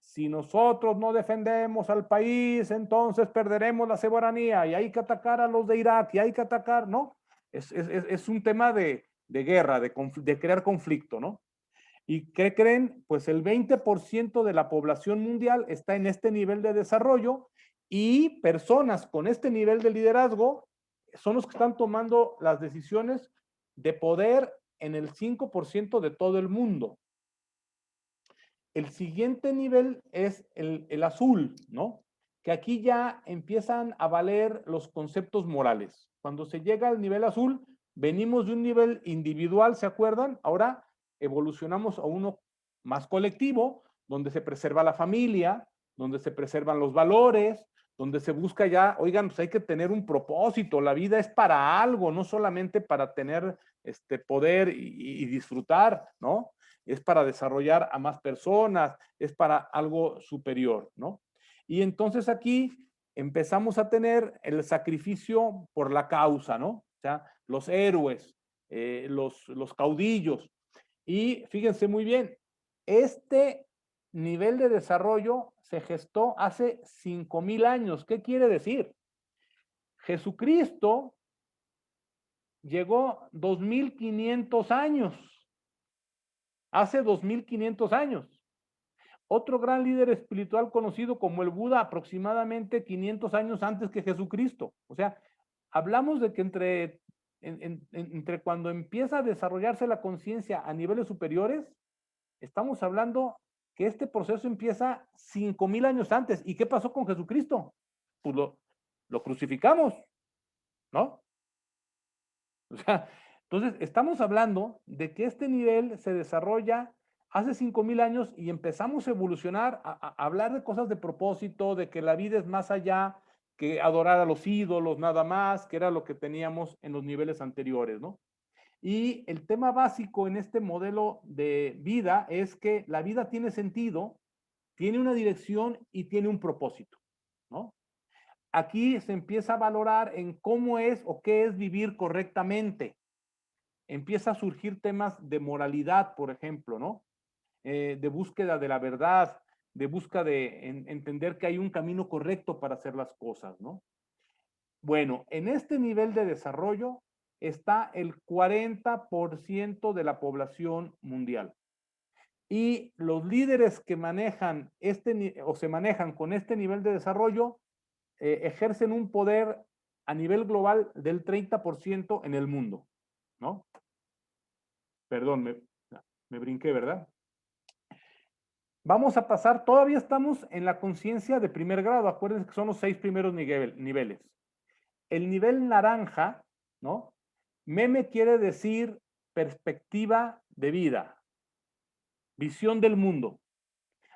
Si nosotros no defendemos al país, entonces perderemos la soberanía y hay que atacar a los de Irak y hay que atacar, ¿no? Es un tema de guerra, de crear conflicto, ¿no? ¿Y qué creen? Pues el 20% de la población mundial está en este nivel de desarrollo, y personas con este nivel de liderazgo son los que están tomando las decisiones de poder en el 5% de todo el mundo. El siguiente nivel es el azul, ¿no? Que aquí ya empiezan a valer los conceptos morales. Cuando se llega al nivel azul, venimos de un nivel individual, ¿se acuerdan? Ahora evolucionamos a uno más colectivo, donde se preserva la familia, donde se preservan los valores, donde se busca ya, oigan, pues hay que tener un propósito, la vida es para algo, no solamente para tener poder y disfrutar, ¿no? Es para desarrollar a más personas, es para algo superior, ¿no? Y entonces aquí empezamos a tener el sacrificio por la causa, ¿no? O sea, los héroes, los caudillos. Y fíjense muy bien, este nivel de desarrollo se gestó hace 5,000 años. ¿Qué quiere decir? Jesucristo llegó 2,500 años, hace 2,500 años. Otro gran líder espiritual conocido como el Buda aproximadamente 500 años antes que Jesucristo. O sea, hablamos de que entre cuando empieza a desarrollarse la conciencia a niveles superiores, estamos hablando que este proceso empieza 5,000 años antes. ¿Y qué pasó con Jesucristo? Pues lo crucificamos, ¿no? O sea, entonces estamos hablando de que este nivel se desarrolla hace 5,000 años y empezamos a evolucionar, a hablar de cosas de propósito, de que la vida es más allá que adorar a los ídolos nada más, que era lo que teníamos en los niveles anteriores, ¿no? Y el tema básico en este modelo de vida es que la vida tiene sentido, tiene una dirección y tiene un propósito, ¿no? Aquí se empieza a valorar en cómo es o qué es vivir correctamente. Empieza a surgir temas de moralidad, por ejemplo, ¿no? De búsqueda de la verdad, de búsqueda de entender que hay un camino correcto para hacer las cosas, ¿no? Bueno, en este nivel de desarrollo está el 40% de la población mundial. Y los líderes que manejan o se manejan con este nivel de desarrollo ejercen un poder a nivel global del 30% en el mundo, ¿no? Perdón, me brinqué, ¿verdad? Vamos a pasar, todavía estamos en la conciencia de primer grado, acuérdense que son los 6 primeros niveles. El nivel naranja, ¿no? Meme quiere decir perspectiva de vida, visión del mundo.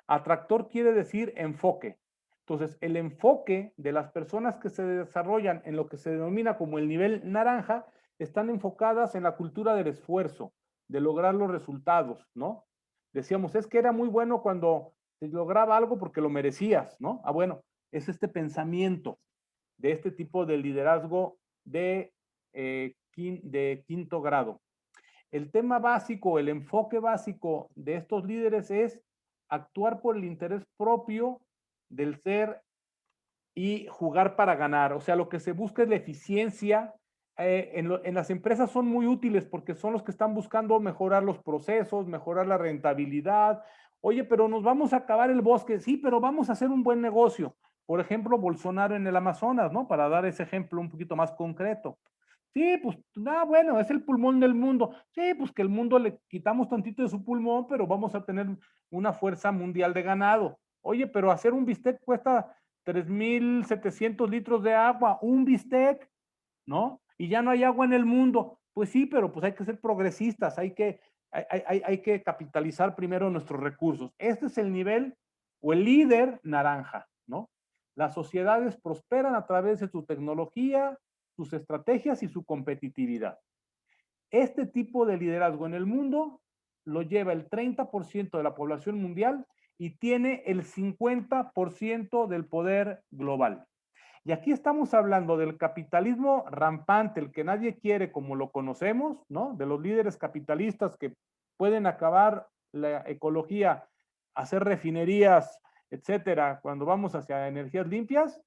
Atractor quiere decir enfoque. Entonces, el enfoque de las personas que se desarrollan en lo que se denomina como el nivel naranja están enfocadas en la cultura del esfuerzo, de lograr los resultados, ¿no? Decíamos, es que era muy bueno cuando se lograba algo porque lo merecías, ¿no? Ah, bueno, es este pensamiento de este tipo de liderazgo de quinto grado. El tema básico, el enfoque básico de estos líderes es actuar por el interés propio del ser y jugar para ganar. O sea, lo que se busca es la eficiencia. En las empresas son muy útiles porque son los que están buscando mejorar los procesos, mejorar la rentabilidad. Oye, pero nos vamos a acabar el bosque. Sí, pero vamos a hacer un buen negocio. Por ejemplo, Bolsonaro en el Amazonas, ¿no? Para dar ese ejemplo un poquito más concreto. Sí, pues, bueno, es el pulmón del mundo. Sí, pues que el mundo le quitamos tantito de su pulmón, pero vamos a tener una fuerza mundial de ganado. Oye, pero hacer un bistec cuesta 3,700 litros de agua, un bistec, ¿no? Y ya no hay agua en el mundo. Pues sí, pero pues hay que ser progresistas, hay que capitalizar primero nuestros recursos. Este es el nivel o el líder naranja, ¿no? Las sociedades prosperan a través de su tecnología, sus estrategias y su competitividad. Este tipo de liderazgo en el mundo lo lleva el 30% de la población mundial y tiene el 50% del poder global. Y aquí estamos hablando del capitalismo rampante, el que nadie quiere como lo conocemos, ¿no? De los líderes capitalistas que pueden acabar la ecología, hacer refinerías, etcétera, cuando vamos hacia energías limpias.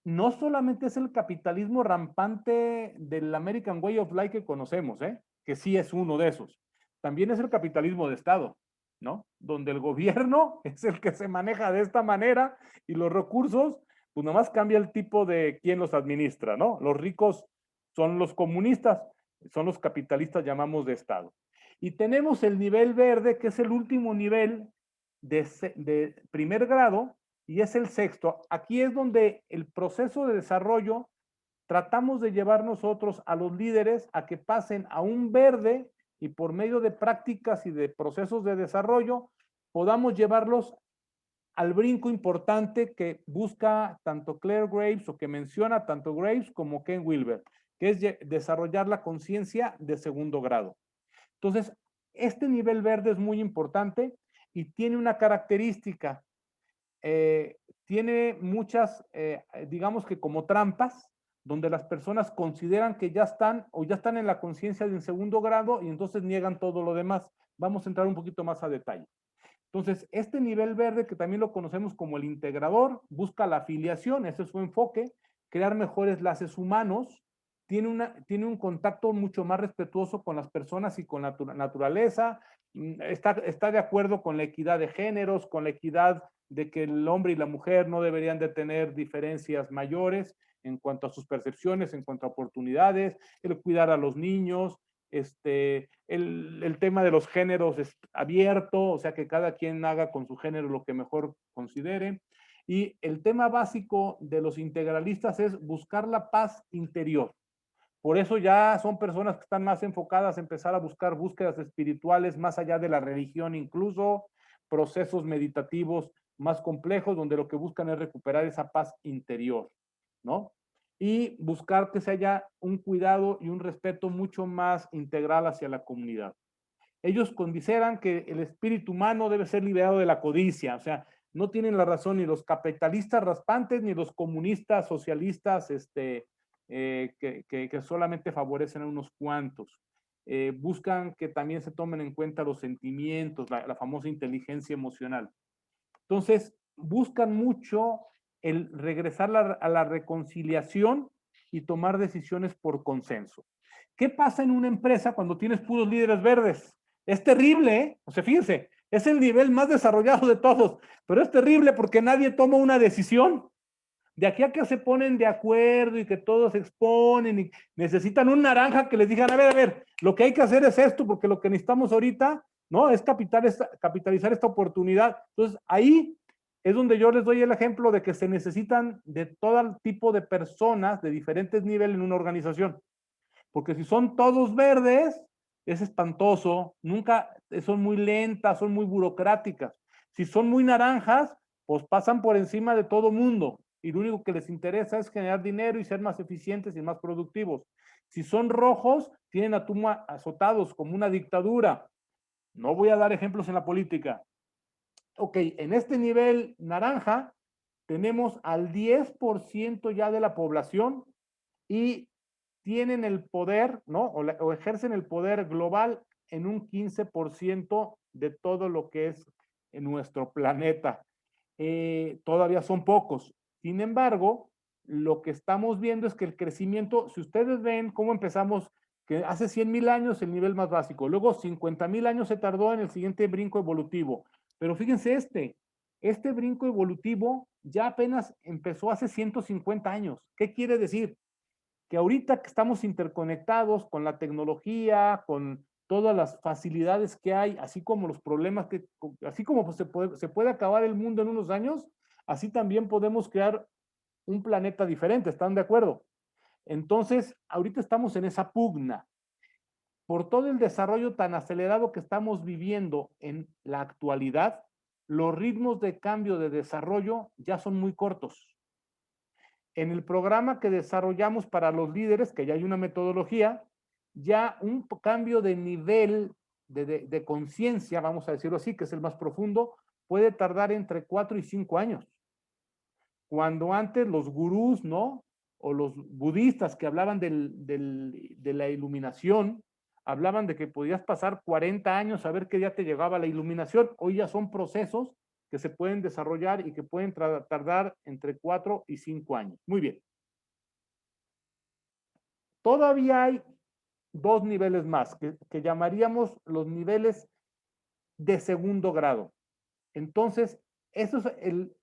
No solamente es el capitalismo rampante del American Way of Life que conocemos, que sí es uno de esos. También es el capitalismo de Estado, ¿no? Donde el gobierno es el que se maneja de esta manera y los recursos, pues nomás cambia el tipo de quién los administra, ¿no? Los ricos son los comunistas, son los capitalistas llamamos de Estado. Y tenemos el nivel verde, que es el último nivel de primer grado y es el sexto. Aquí es donde el proceso de desarrollo tratamos de llevar nosotros a los líderes a que pasen a un verde y por medio de prácticas y de procesos de desarrollo podamos llevarlos al brinco importante que busca tanto Claire Graves o que menciona tanto Graves como Ken Wilber, que es desarrollar la conciencia de segundo grado. Entonces, este nivel verde es muy importante y tiene una característica, tiene muchas, digamos que como trampas, donde las personas consideran que ya están o ya están en la conciencia de un segundo grado y entonces niegan todo lo demás. Vamos a entrar un poquito más a detalle. Entonces, este nivel verde, que también lo conocemos como el integrador, busca la afiliación, ese es su enfoque, crear mejores lazos humanos, tiene un contacto mucho más respetuoso con las personas y con la naturaleza, está de acuerdo con la equidad de géneros, con la equidad de que el hombre y la mujer no deberían de tener diferencias mayores en cuanto a sus percepciones, en cuanto a oportunidades, el cuidar a los niños, el tema de los géneros es abierto, o sea que cada quien haga con su género lo que mejor considere. Y el tema básico de los integralistas es buscar la paz interior. Por eso ya son personas que están más enfocadas a empezar a buscar búsquedas espirituales más allá de la religión, incluso procesos meditativos más complejos, donde lo que buscan es recuperar esa paz interior, ¿no? Y buscar que se haya un cuidado y un respeto mucho más integral hacia la comunidad. Ellos consideran que el espíritu humano debe ser liberado de la codicia, o sea, no tienen la razón ni los capitalistas raspantes ni los comunistas socialistas que solamente favorecen a unos cuantos. Buscan que también se tomen en cuenta los sentimientos, la famosa inteligencia emocional. Entonces, buscan mucho el regresar a la reconciliación y tomar decisiones por consenso. ¿Qué pasa en una empresa cuando tienes puros líderes verdes? Es terrible, ¿eh? O sea, fíjense, es el nivel más desarrollado de todos, pero es terrible porque nadie toma una decisión. De aquí a que se ponen de acuerdo y que todos se exponen y necesitan un naranja que les digan, a ver, lo que hay que hacer es esto, porque lo que necesitamos ahorita, ¿no? Es capitalizar esta oportunidad. Entonces, ahí es donde yo les doy el ejemplo de que se necesitan de todo tipo de personas de diferentes niveles en una organización. Porque si son todos verdes, es espantoso, nunca, son muy lentas, son muy burocráticas. Si son muy naranjas, pues pasan por encima de todo mundo y lo único que les interesa es generar dinero y ser más eficientes y más productivos. Si son rojos, tienen a Tuma azotados como una dictadura. No voy a dar ejemplos en la política. Ok, en este nivel naranja tenemos al 10% ya de la población y tienen el poder, ¿no? O ejercen el poder global en un 15% de todo lo que es en nuestro planeta. Todavía son pocos. Sin embargo, lo que estamos viendo es que el crecimiento, si ustedes ven cómo empezamos, que hace 100,000 años el nivel más básico, luego 50,000 años se tardó en el siguiente brinco evolutivo. Pero fíjense este brinco evolutivo ya apenas empezó hace 150 años. ¿Qué quiere decir? Que ahorita que estamos interconectados con la tecnología, con todas las facilidades que hay, así como los problemas que, así como pues se puede acabar el mundo en unos años, así también podemos crear un planeta diferente, ¿están de acuerdo? Entonces, ahorita estamos en esa pugna. Por todo el desarrollo tan acelerado que estamos viviendo en la actualidad, los ritmos de cambio de desarrollo ya son muy cortos. En el programa que desarrollamos para los líderes, que ya hay una metodología, ya un cambio de nivel de conciencia, vamos a decirlo así, que es el más profundo, puede tardar entre 4 y 5 años. Cuando antes los gurús, ¿no? O los budistas que hablaban de la iluminación, hablaban de que podías pasar 40 años a ver qué día te llegaba la iluminación. Hoy ya son procesos que se pueden desarrollar y que pueden tardar entre 4 y 5 años. Muy bien. Todavía hay dos niveles más que llamaríamos los niveles de segundo grado. Entonces, eso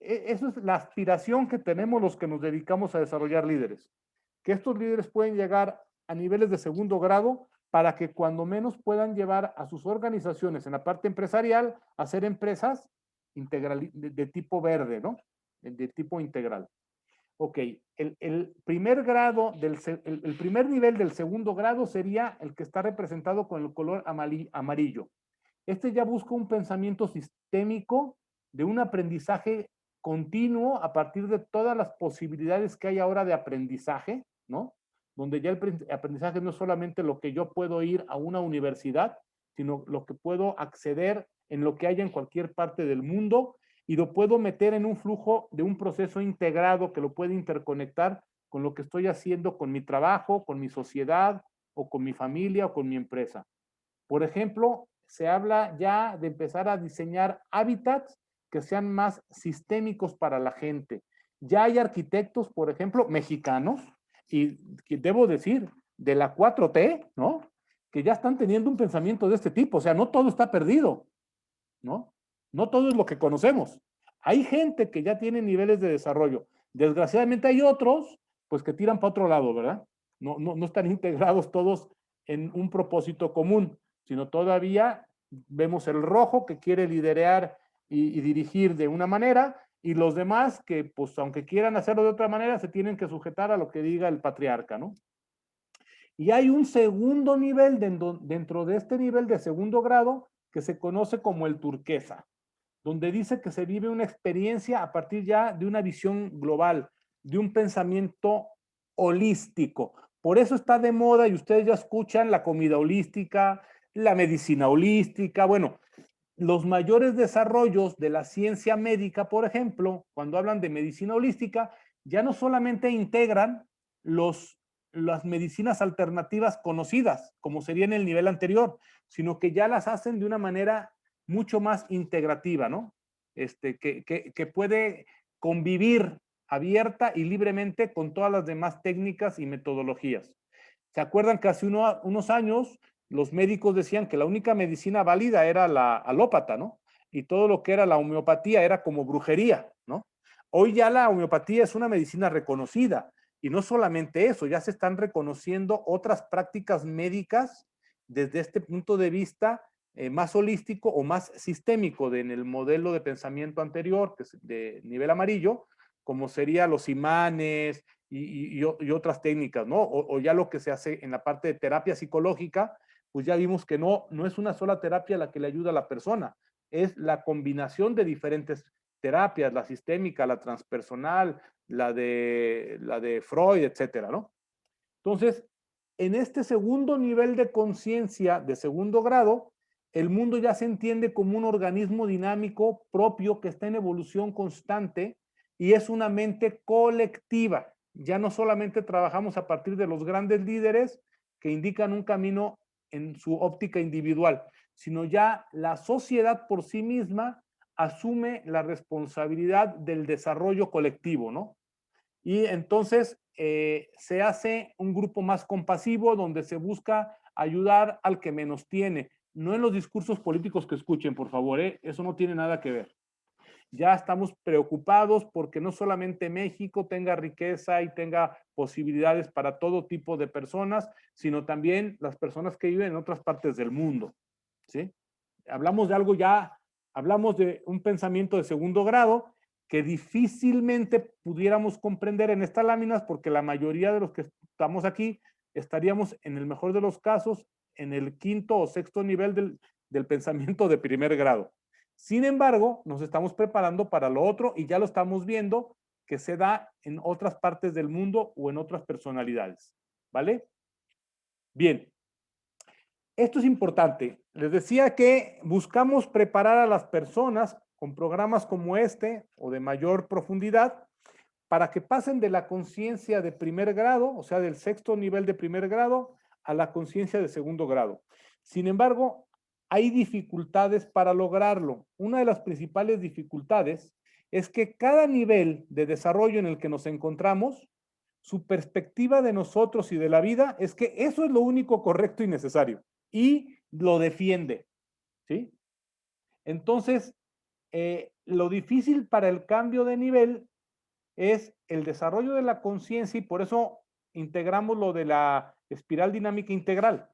es la aspiración que tenemos los que nos dedicamos a desarrollar líderes. Que estos líderes pueden llegar a niveles de segundo grado para que cuando menos puedan llevar a sus organizaciones en la parte empresarial a ser empresas integral, de tipo verde, ¿no? De tipo integral. Ok, el primer grado, el primer nivel del segundo grado sería el que está representado con el color amarillo. Este ya busca un pensamiento sistémico de un aprendizaje continuo a partir de todas las posibilidades que hay ahora de aprendizaje, ¿no? Donde ya el aprendizaje no es solamente lo que yo puedo ir a una universidad, sino lo que puedo acceder en lo que haya en cualquier parte del mundo y lo puedo meter en un flujo de un proceso integrado que lo puede interconectar con lo que estoy haciendo con mi trabajo, con mi sociedad o con mi familia o con mi empresa. Por ejemplo, se habla ya de empezar a diseñar hábitats que sean más sistémicos para la gente. Ya hay arquitectos, por ejemplo, mexicanos, y que debo decir, de la 4T, ¿no? Que ya están teniendo un pensamiento de este tipo. O sea, no todo está perdido, ¿no? No todo es lo que conocemos. Hay gente que ya tiene niveles de desarrollo. Desgraciadamente hay otros, pues que tiran para otro lado, ¿verdad? No están integrados todos en un propósito común, sino todavía vemos el rojo que quiere liderar y dirigir de una manera y los demás que, pues, aunque quieran hacerlo de otra manera, se tienen que sujetar a lo que diga el patriarca, ¿no? Y hay un segundo nivel dentro de este nivel de segundo grado que se conoce como el turquesa, donde dice que se vive una experiencia a partir ya de una visión global, de un pensamiento holístico. Por eso está de moda y ustedes ya escuchan la comida holística, la medicina holística. Bueno, los mayores desarrollos de la ciencia médica, por ejemplo, cuando hablan de medicina holística, ya no solamente integran las medicinas alternativas conocidas, como sería en el nivel anterior, sino que ya las hacen de una manera mucho más integrativa, ¿no? Que puede convivir abierta y libremente con todas las demás técnicas y metodologías. ¿Se acuerdan que hace unos años los médicos decían que la única medicina válida era la alópata, ¿no? Y todo lo que era la homeopatía era como brujería, ¿no? Hoy ya la homeopatía es una medicina reconocida y no solamente eso, ya se están reconociendo otras prácticas médicas desde este punto de vista más holístico o más sistémico en el modelo de pensamiento anterior, que es de nivel amarillo, como serían los imanes y otras técnicas, ¿no? O ya lo que se hace en la parte de terapia psicológica, pues ya vimos que no es una sola terapia la que le ayuda a la persona, es la combinación de diferentes terapias, la sistémica, la transpersonal, la de Freud, etcétera, ¿no? Entonces, en este segundo nivel de conciencia de segundo grado, el mundo ya se entiende como un organismo dinámico propio que está en evolución constante y es una mente colectiva. Ya no solamente trabajamos a partir de los grandes líderes que indican un camino en su óptica individual, sino ya la sociedad por sí misma asume la responsabilidad del desarrollo colectivo, ¿no? Y entonces se hace un grupo más compasivo donde se busca ayudar al que menos tiene. No en los discursos políticos que escuchen, por favor, eso no tiene nada que ver. Ya estamos preocupados porque no solamente México tenga riqueza y tenga posibilidades para todo tipo de personas, sino también las personas que viven en otras partes del mundo, ¿sí? Hablamos de algo ya, hablamos de un pensamiento de segundo grado que difícilmente pudiéramos comprender en estas láminas porque la mayoría de los que estamos aquí estaríamos en el mejor de los casos en el quinto o sexto nivel del pensamiento de primer grado. Sin embargo, nos estamos preparando para lo otro y ya lo estamos viendo que se da en otras partes del mundo o en otras personalidades. ¿Vale? Bien. Esto es importante. Les decía que buscamos preparar a las personas con programas como este o de mayor profundidad para que pasen de la conciencia de primer grado, o sea, del sexto nivel de primer grado, a la conciencia de segundo grado. Sin embargo, hay dificultades para lograrlo. Una de las principales dificultades es que cada nivel de desarrollo en el que nos encontramos, su perspectiva de nosotros y de la vida es que eso es lo único correcto y necesario y lo defiende, ¿sí? Entonces, lo difícil para el cambio de nivel es el desarrollo de la conciencia y por eso integramos lo de la espiral dinámica integral,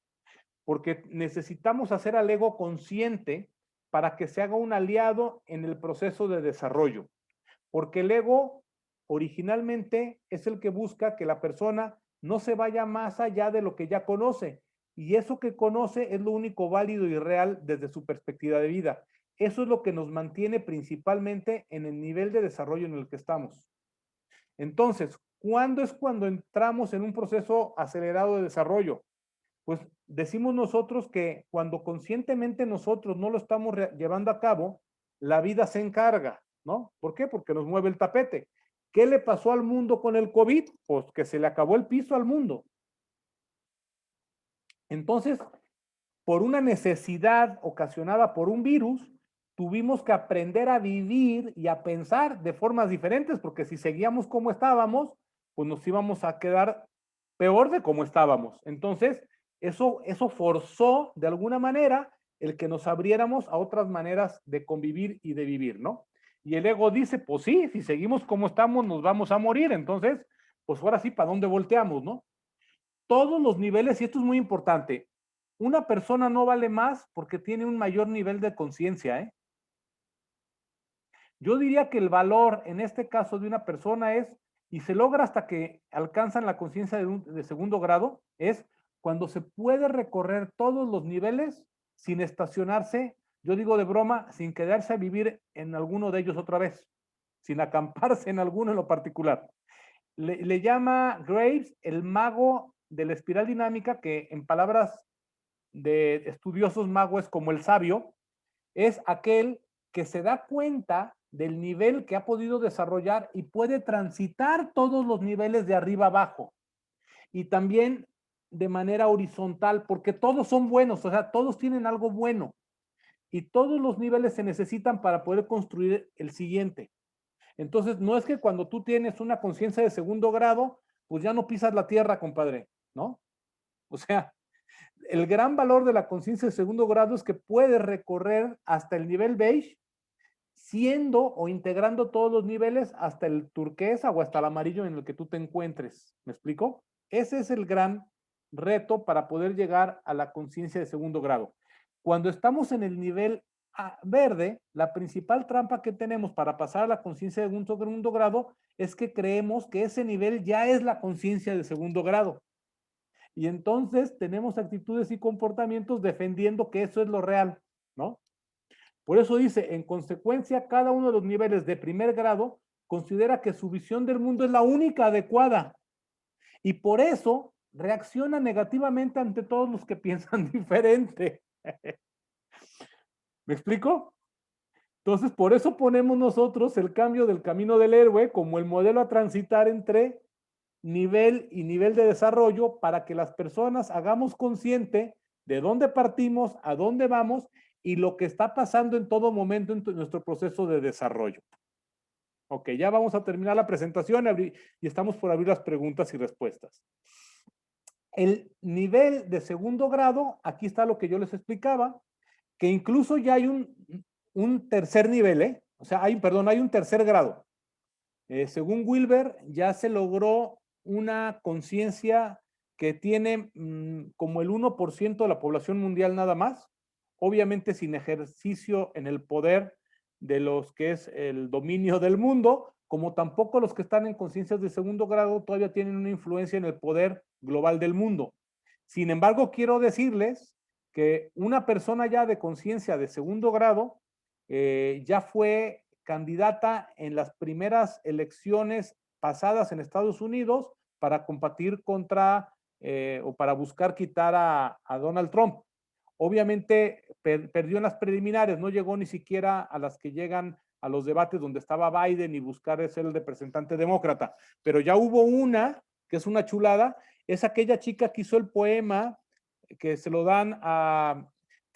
porque necesitamos hacer al ego consciente para que se haga un aliado en el proceso de desarrollo. Porque el ego originalmente es el que busca que la persona no se vaya más allá de lo que ya conoce. Y eso que conoce es lo único válido y real desde su perspectiva de vida. Eso es lo que nos mantiene principalmente en el nivel de desarrollo en el que estamos. Entonces, ¿cuándo es cuando entramos en un proceso acelerado de desarrollo? Pues decimos nosotros que cuando conscientemente nosotros no lo estamos llevando a cabo, la vida se encarga, ¿no? ¿Por qué? Porque nos mueve el tapete. ¿Qué le pasó al mundo con el COVID? Pues que se le acabó el piso al mundo. Entonces, por una necesidad ocasionada por un virus, tuvimos que aprender a vivir y a pensar de formas diferentes, porque si seguíamos como estábamos, pues nos íbamos a quedar peor de como estábamos. Entonces, eso forzó de alguna manera el que nos abriéramos a otras maneras de convivir y de vivir, ¿no? Y el ego dice, pues sí, si seguimos como estamos, nos vamos a morir. Entonces, pues ahora sí, ¿para dónde volteamos, no? Todos los niveles, y esto es muy importante, una persona no vale más porque tiene un mayor nivel de conciencia, ¿eh? Yo diría que el valor en este caso de una persona es, y se logra hasta que alcanzan la conciencia de segundo grado, es cuando se puede recorrer todos los niveles sin estacionarse, yo digo de broma, sin quedarse a vivir en alguno de ellos otra vez, sin acamparse en alguno en lo particular. Le llama Graves el mago de la espiral dinámica, que en palabras de estudiosos mago es como el sabio, es aquel que se da cuenta del nivel que ha podido desarrollar y puede transitar todos los niveles de arriba abajo. Y también de manera horizontal, porque todos son buenos, o sea, todos tienen algo bueno. Y todos los niveles se necesitan para poder construir el siguiente. Entonces, no es que cuando tú tienes una conciencia de segundo grado, pues ya no pisas la tierra, compadre, ¿no? O sea, el gran valor de la conciencia de segundo grado es que puedes recorrer hasta el nivel beige, siendo o integrando todos los niveles hasta el turquesa o hasta el amarillo en el que tú te encuentres. ¿Me explico? Ese es el gran reto para poder llegar a la conciencia de segundo grado. Cuando estamos en el nivel verde, la principal trampa que tenemos para pasar a la conciencia de segundo grado es que creemos que ese nivel ya es la conciencia de segundo grado. Y entonces tenemos actitudes y comportamientos defendiendo que eso es lo real, ¿no? Por eso dice, en consecuencia, cada uno de los niveles de primer grado considera que su visión del mundo es la única adecuada y por eso reacciona negativamente ante todos los que piensan diferente. ¿Me explico? Entonces, por eso ponemos nosotros el cambio del camino del héroe como el modelo a transitar entre nivel y nivel de desarrollo para que las personas hagamos consciente de dónde partimos, a dónde vamos y lo que está pasando en todo momento en nuestro proceso de desarrollo. Ok, ya vamos a terminar la presentación y estamos por abrir las preguntas y respuestas. El nivel de segundo grado, aquí está lo que yo les explicaba, que incluso ya hay un tercer nivel, ¿eh? O sea, hay un tercer grado. Según Wilber, ya se logró una conciencia que tiene como el 1% de la población mundial nada más, obviamente sin ejercicio en el poder de los que es el dominio del mundo, como tampoco los que están en conciencias de segundo grado todavía tienen una influencia en el poder global del mundo. Sin embargo, quiero decirles que una persona ya de conciencia de segundo grado ya fue candidata en las primeras elecciones pasadas en Estados Unidos para combatir contra o para buscar quitar a Donald Trump. Obviamente perdió en las preliminares, no llegó ni siquiera a las que llegan a los debates donde estaba Biden y buscar ser el representante demócrata, pero ya hubo una que es una chulada, es aquella chica que hizo el poema que se lo dan a,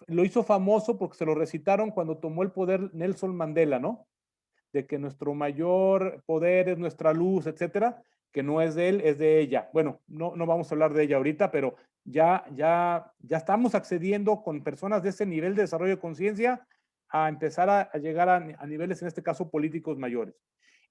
lo hizo famoso porque se lo recitaron cuando tomó el poder Nelson Mandela, ¿no? De que nuestro mayor poder es nuestra luz, etcétera, que no es de él, es de ella. Bueno, no vamos a hablar de ella ahorita, pero ya estamos accediendo con personas de ese nivel de desarrollo de conciencia a empezar a llegar a niveles, en este caso, políticos mayores.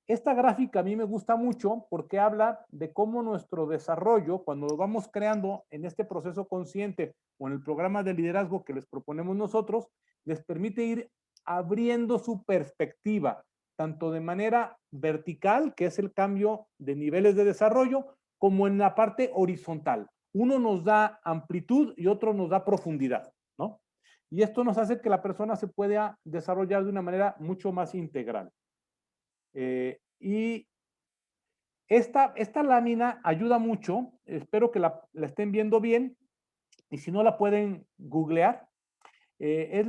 Esta gráfica a mí me gusta mucho porque habla de cómo nuestro desarrollo, cuando lo vamos creando en este proceso consciente o en el programa de liderazgo que les proponemos nosotros, les permite ir abriendo su perspectiva, tanto de manera vertical, que es el cambio de niveles de desarrollo, como en la parte horizontal. Uno nos da amplitud y otro nos da profundidad, ¿no? Y esto nos hace que la persona se pueda desarrollar de una manera mucho más integral. Y esta lámina ayuda mucho, espero que la estén viendo bien, y si no la pueden googlear, es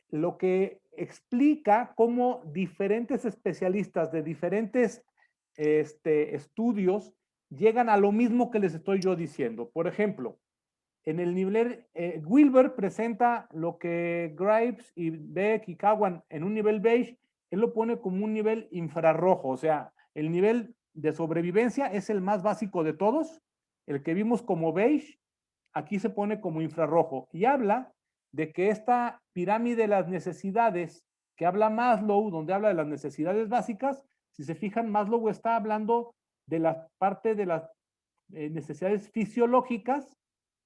lo que explica cómo diferentes especialistas de diferentes estudios llegan a lo mismo que les estoy yo diciendo. Por ejemplo, en el nivel, Wilber presenta lo que Graves y Beck y Cowan en un nivel beige, él lo pone como un nivel infrarrojo, o sea, el nivel de sobrevivencia es el más básico de todos, el que vimos como beige, aquí se pone como infrarrojo y habla de que esta pirámide de las necesidades que habla Maslow, donde habla de las necesidades básicas, si se fijan, Maslow está hablando de la parte de las necesidades fisiológicas,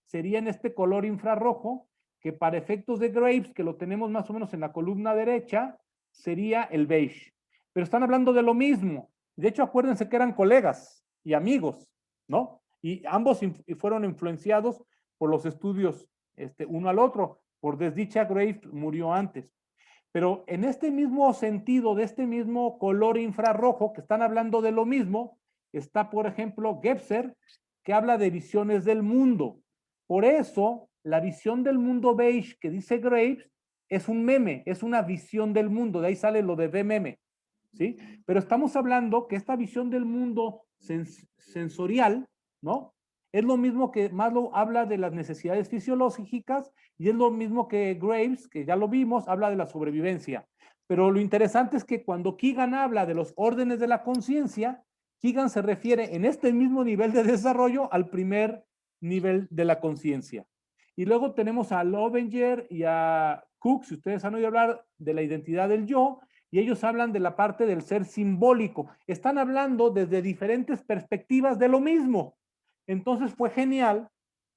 sería en este color infrarrojo, que para efectos de Graves, que lo tenemos más o menos en la columna derecha, sería el beige. Pero están hablando de lo mismo. De hecho, acuérdense que eran colegas y amigos, ¿no? Y ambos fueron influenciados por los estudios uno al otro. Por desdicha, Graves murió antes. Pero en este mismo sentido, de este mismo color infrarrojo, que están hablando de lo mismo, está, por ejemplo, Gebser, que habla de visiones del mundo. Por eso, la visión del mundo beige que dice Graves es un meme, es una visión del mundo, de ahí sale lo de meme, ¿sí? Pero estamos hablando que esta visión del mundo sensorial, ¿no? Es lo mismo que Maslow habla de las necesidades fisiológicas y es lo mismo que Graves, que ya lo vimos, habla de la sobrevivencia. Pero lo interesante es que cuando Keegan habla de los órdenes de la conciencia, Keegan se refiere en este mismo nivel de desarrollo al primer nivel de la conciencia. Y luego tenemos a Loevinger y a Cook, si ustedes han oído hablar de la identidad del yo, y ellos hablan de la parte del ser simbólico. Están hablando desde diferentes perspectivas de lo mismo. Entonces fue genial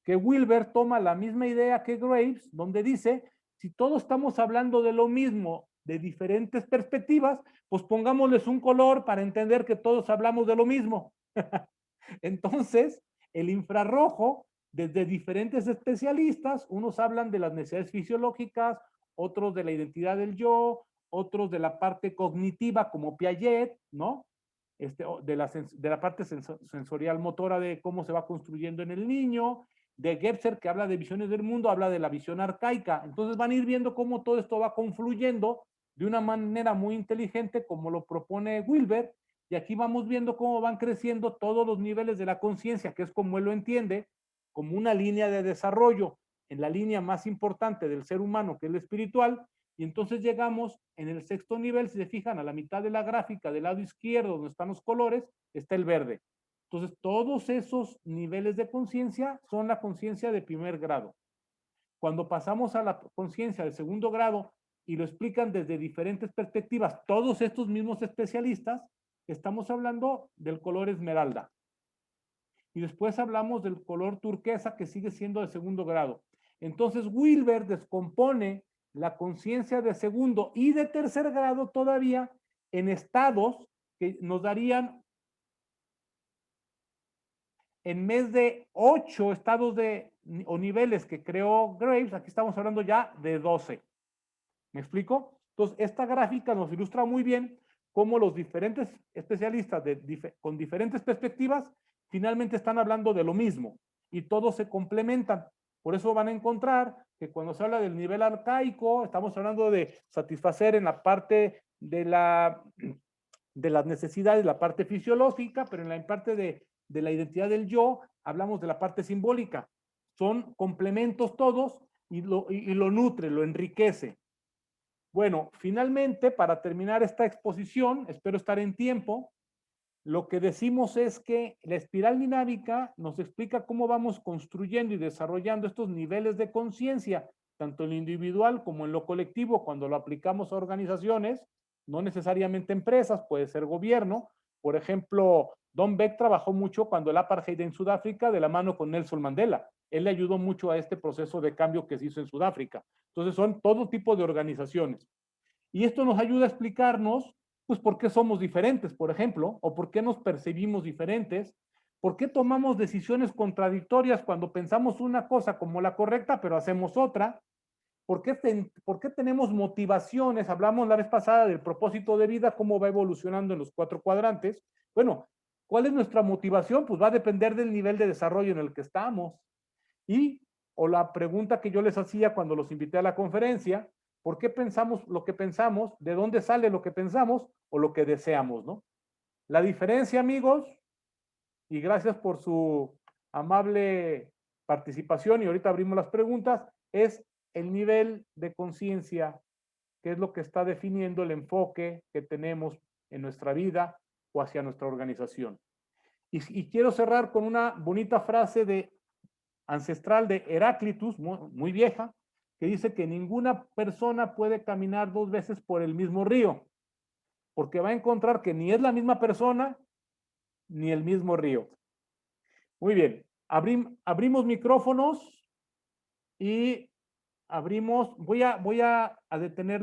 que Wilber toma la misma idea que Graves, donde dice, si todos estamos hablando de lo mismo, de diferentes perspectivas, pues pongámosles un color para entender que todos hablamos de lo mismo. Entonces, el infrarrojo, desde diferentes especialistas, unos hablan de las necesidades fisiológicas, otros de la identidad del yo, otros de la parte cognitiva como Piaget, ¿no? De la parte sensorial motora de cómo se va construyendo en el niño, de Gebser, que habla de visiones del mundo, habla de la visión arcaica. Entonces van a ir viendo cómo todo esto va confluyendo de una manera muy inteligente, como lo propone Wilber, y aquí vamos viendo cómo van creciendo todos los niveles de la conciencia, que es como él lo entiende, como una línea de desarrollo, en la línea más importante del ser humano, que es el espiritual, y entonces llegamos en el sexto nivel, si se fijan, a la mitad de la gráfica, del lado izquierdo, donde están los colores, está el verde. Entonces, todos esos niveles de conciencia son la conciencia de primer grado. Cuando pasamos a la conciencia de segundo grado y lo explican desde diferentes perspectivas, todos estos mismos especialistas, estamos hablando del color esmeralda. Y después hablamos del color turquesa, que sigue siendo de segundo grado. Entonces, Wilber descompone la conciencia de segundo y de tercer grado todavía en estados que nos darían, en vez de 8 estados o niveles que creó Graves, aquí estamos hablando ya de 12. ¿Me explico? Entonces, esta gráfica nos ilustra muy bien cómo los diferentes especialistas con diferentes perspectivas finalmente están hablando de lo mismo y todos se complementan. Por eso van a encontrar que cuando se habla del nivel arcaico, estamos hablando de satisfacer en la parte de las necesidades, la parte fisiológica, pero en la parte de la identidad del yo, hablamos de la parte simbólica. Son complementos todos y lo nutre, lo enriquece. Bueno, finalmente, para terminar esta exposición, espero estar en tiempo, lo que decimos es que la espiral dinámica nos explica cómo vamos construyendo y desarrollando estos niveles de conciencia, tanto en lo individual como en lo colectivo, cuando lo aplicamos a organizaciones, no necesariamente empresas, puede ser gobierno. Por ejemplo, Don Beck trabajó mucho cuando el apartheid en Sudáfrica de la mano con Nelson Mandela. Él le ayudó mucho a este proceso de cambio que se hizo en Sudáfrica. Entonces son todo tipo de organizaciones. Y esto nos ayuda a explicarnos, pues, por qué somos diferentes, por ejemplo, o por qué nos percibimos diferentes, por qué tomamos decisiones contradictorias cuando pensamos una cosa como la correcta, pero hacemos otra, por qué tenemos motivaciones, hablamos la vez pasada del propósito de vida, cómo va evolucionando en los 4 cuadrantes. Bueno, ¿cuál es nuestra motivación? Pues va a depender del nivel de desarrollo en el que estamos. Y, o la pregunta que yo les hacía cuando los invité a la conferencia, ¿por qué pensamos lo que pensamos? ¿De dónde sale lo que pensamos o lo que deseamos, no? La diferencia, amigos, y gracias por su amable participación, y ahorita abrimos las preguntas, es el nivel de conciencia, que es lo que está definiendo el enfoque que tenemos en nuestra vida o hacia nuestra organización. Y quiero cerrar con una bonita frase ancestral de Heráclitus, muy vieja, que dice que ninguna persona puede caminar 2 veces por el mismo río, porque va a encontrar que ni es la misma persona ni el mismo río. Muy bien, abrimos micrófonos y voy a detener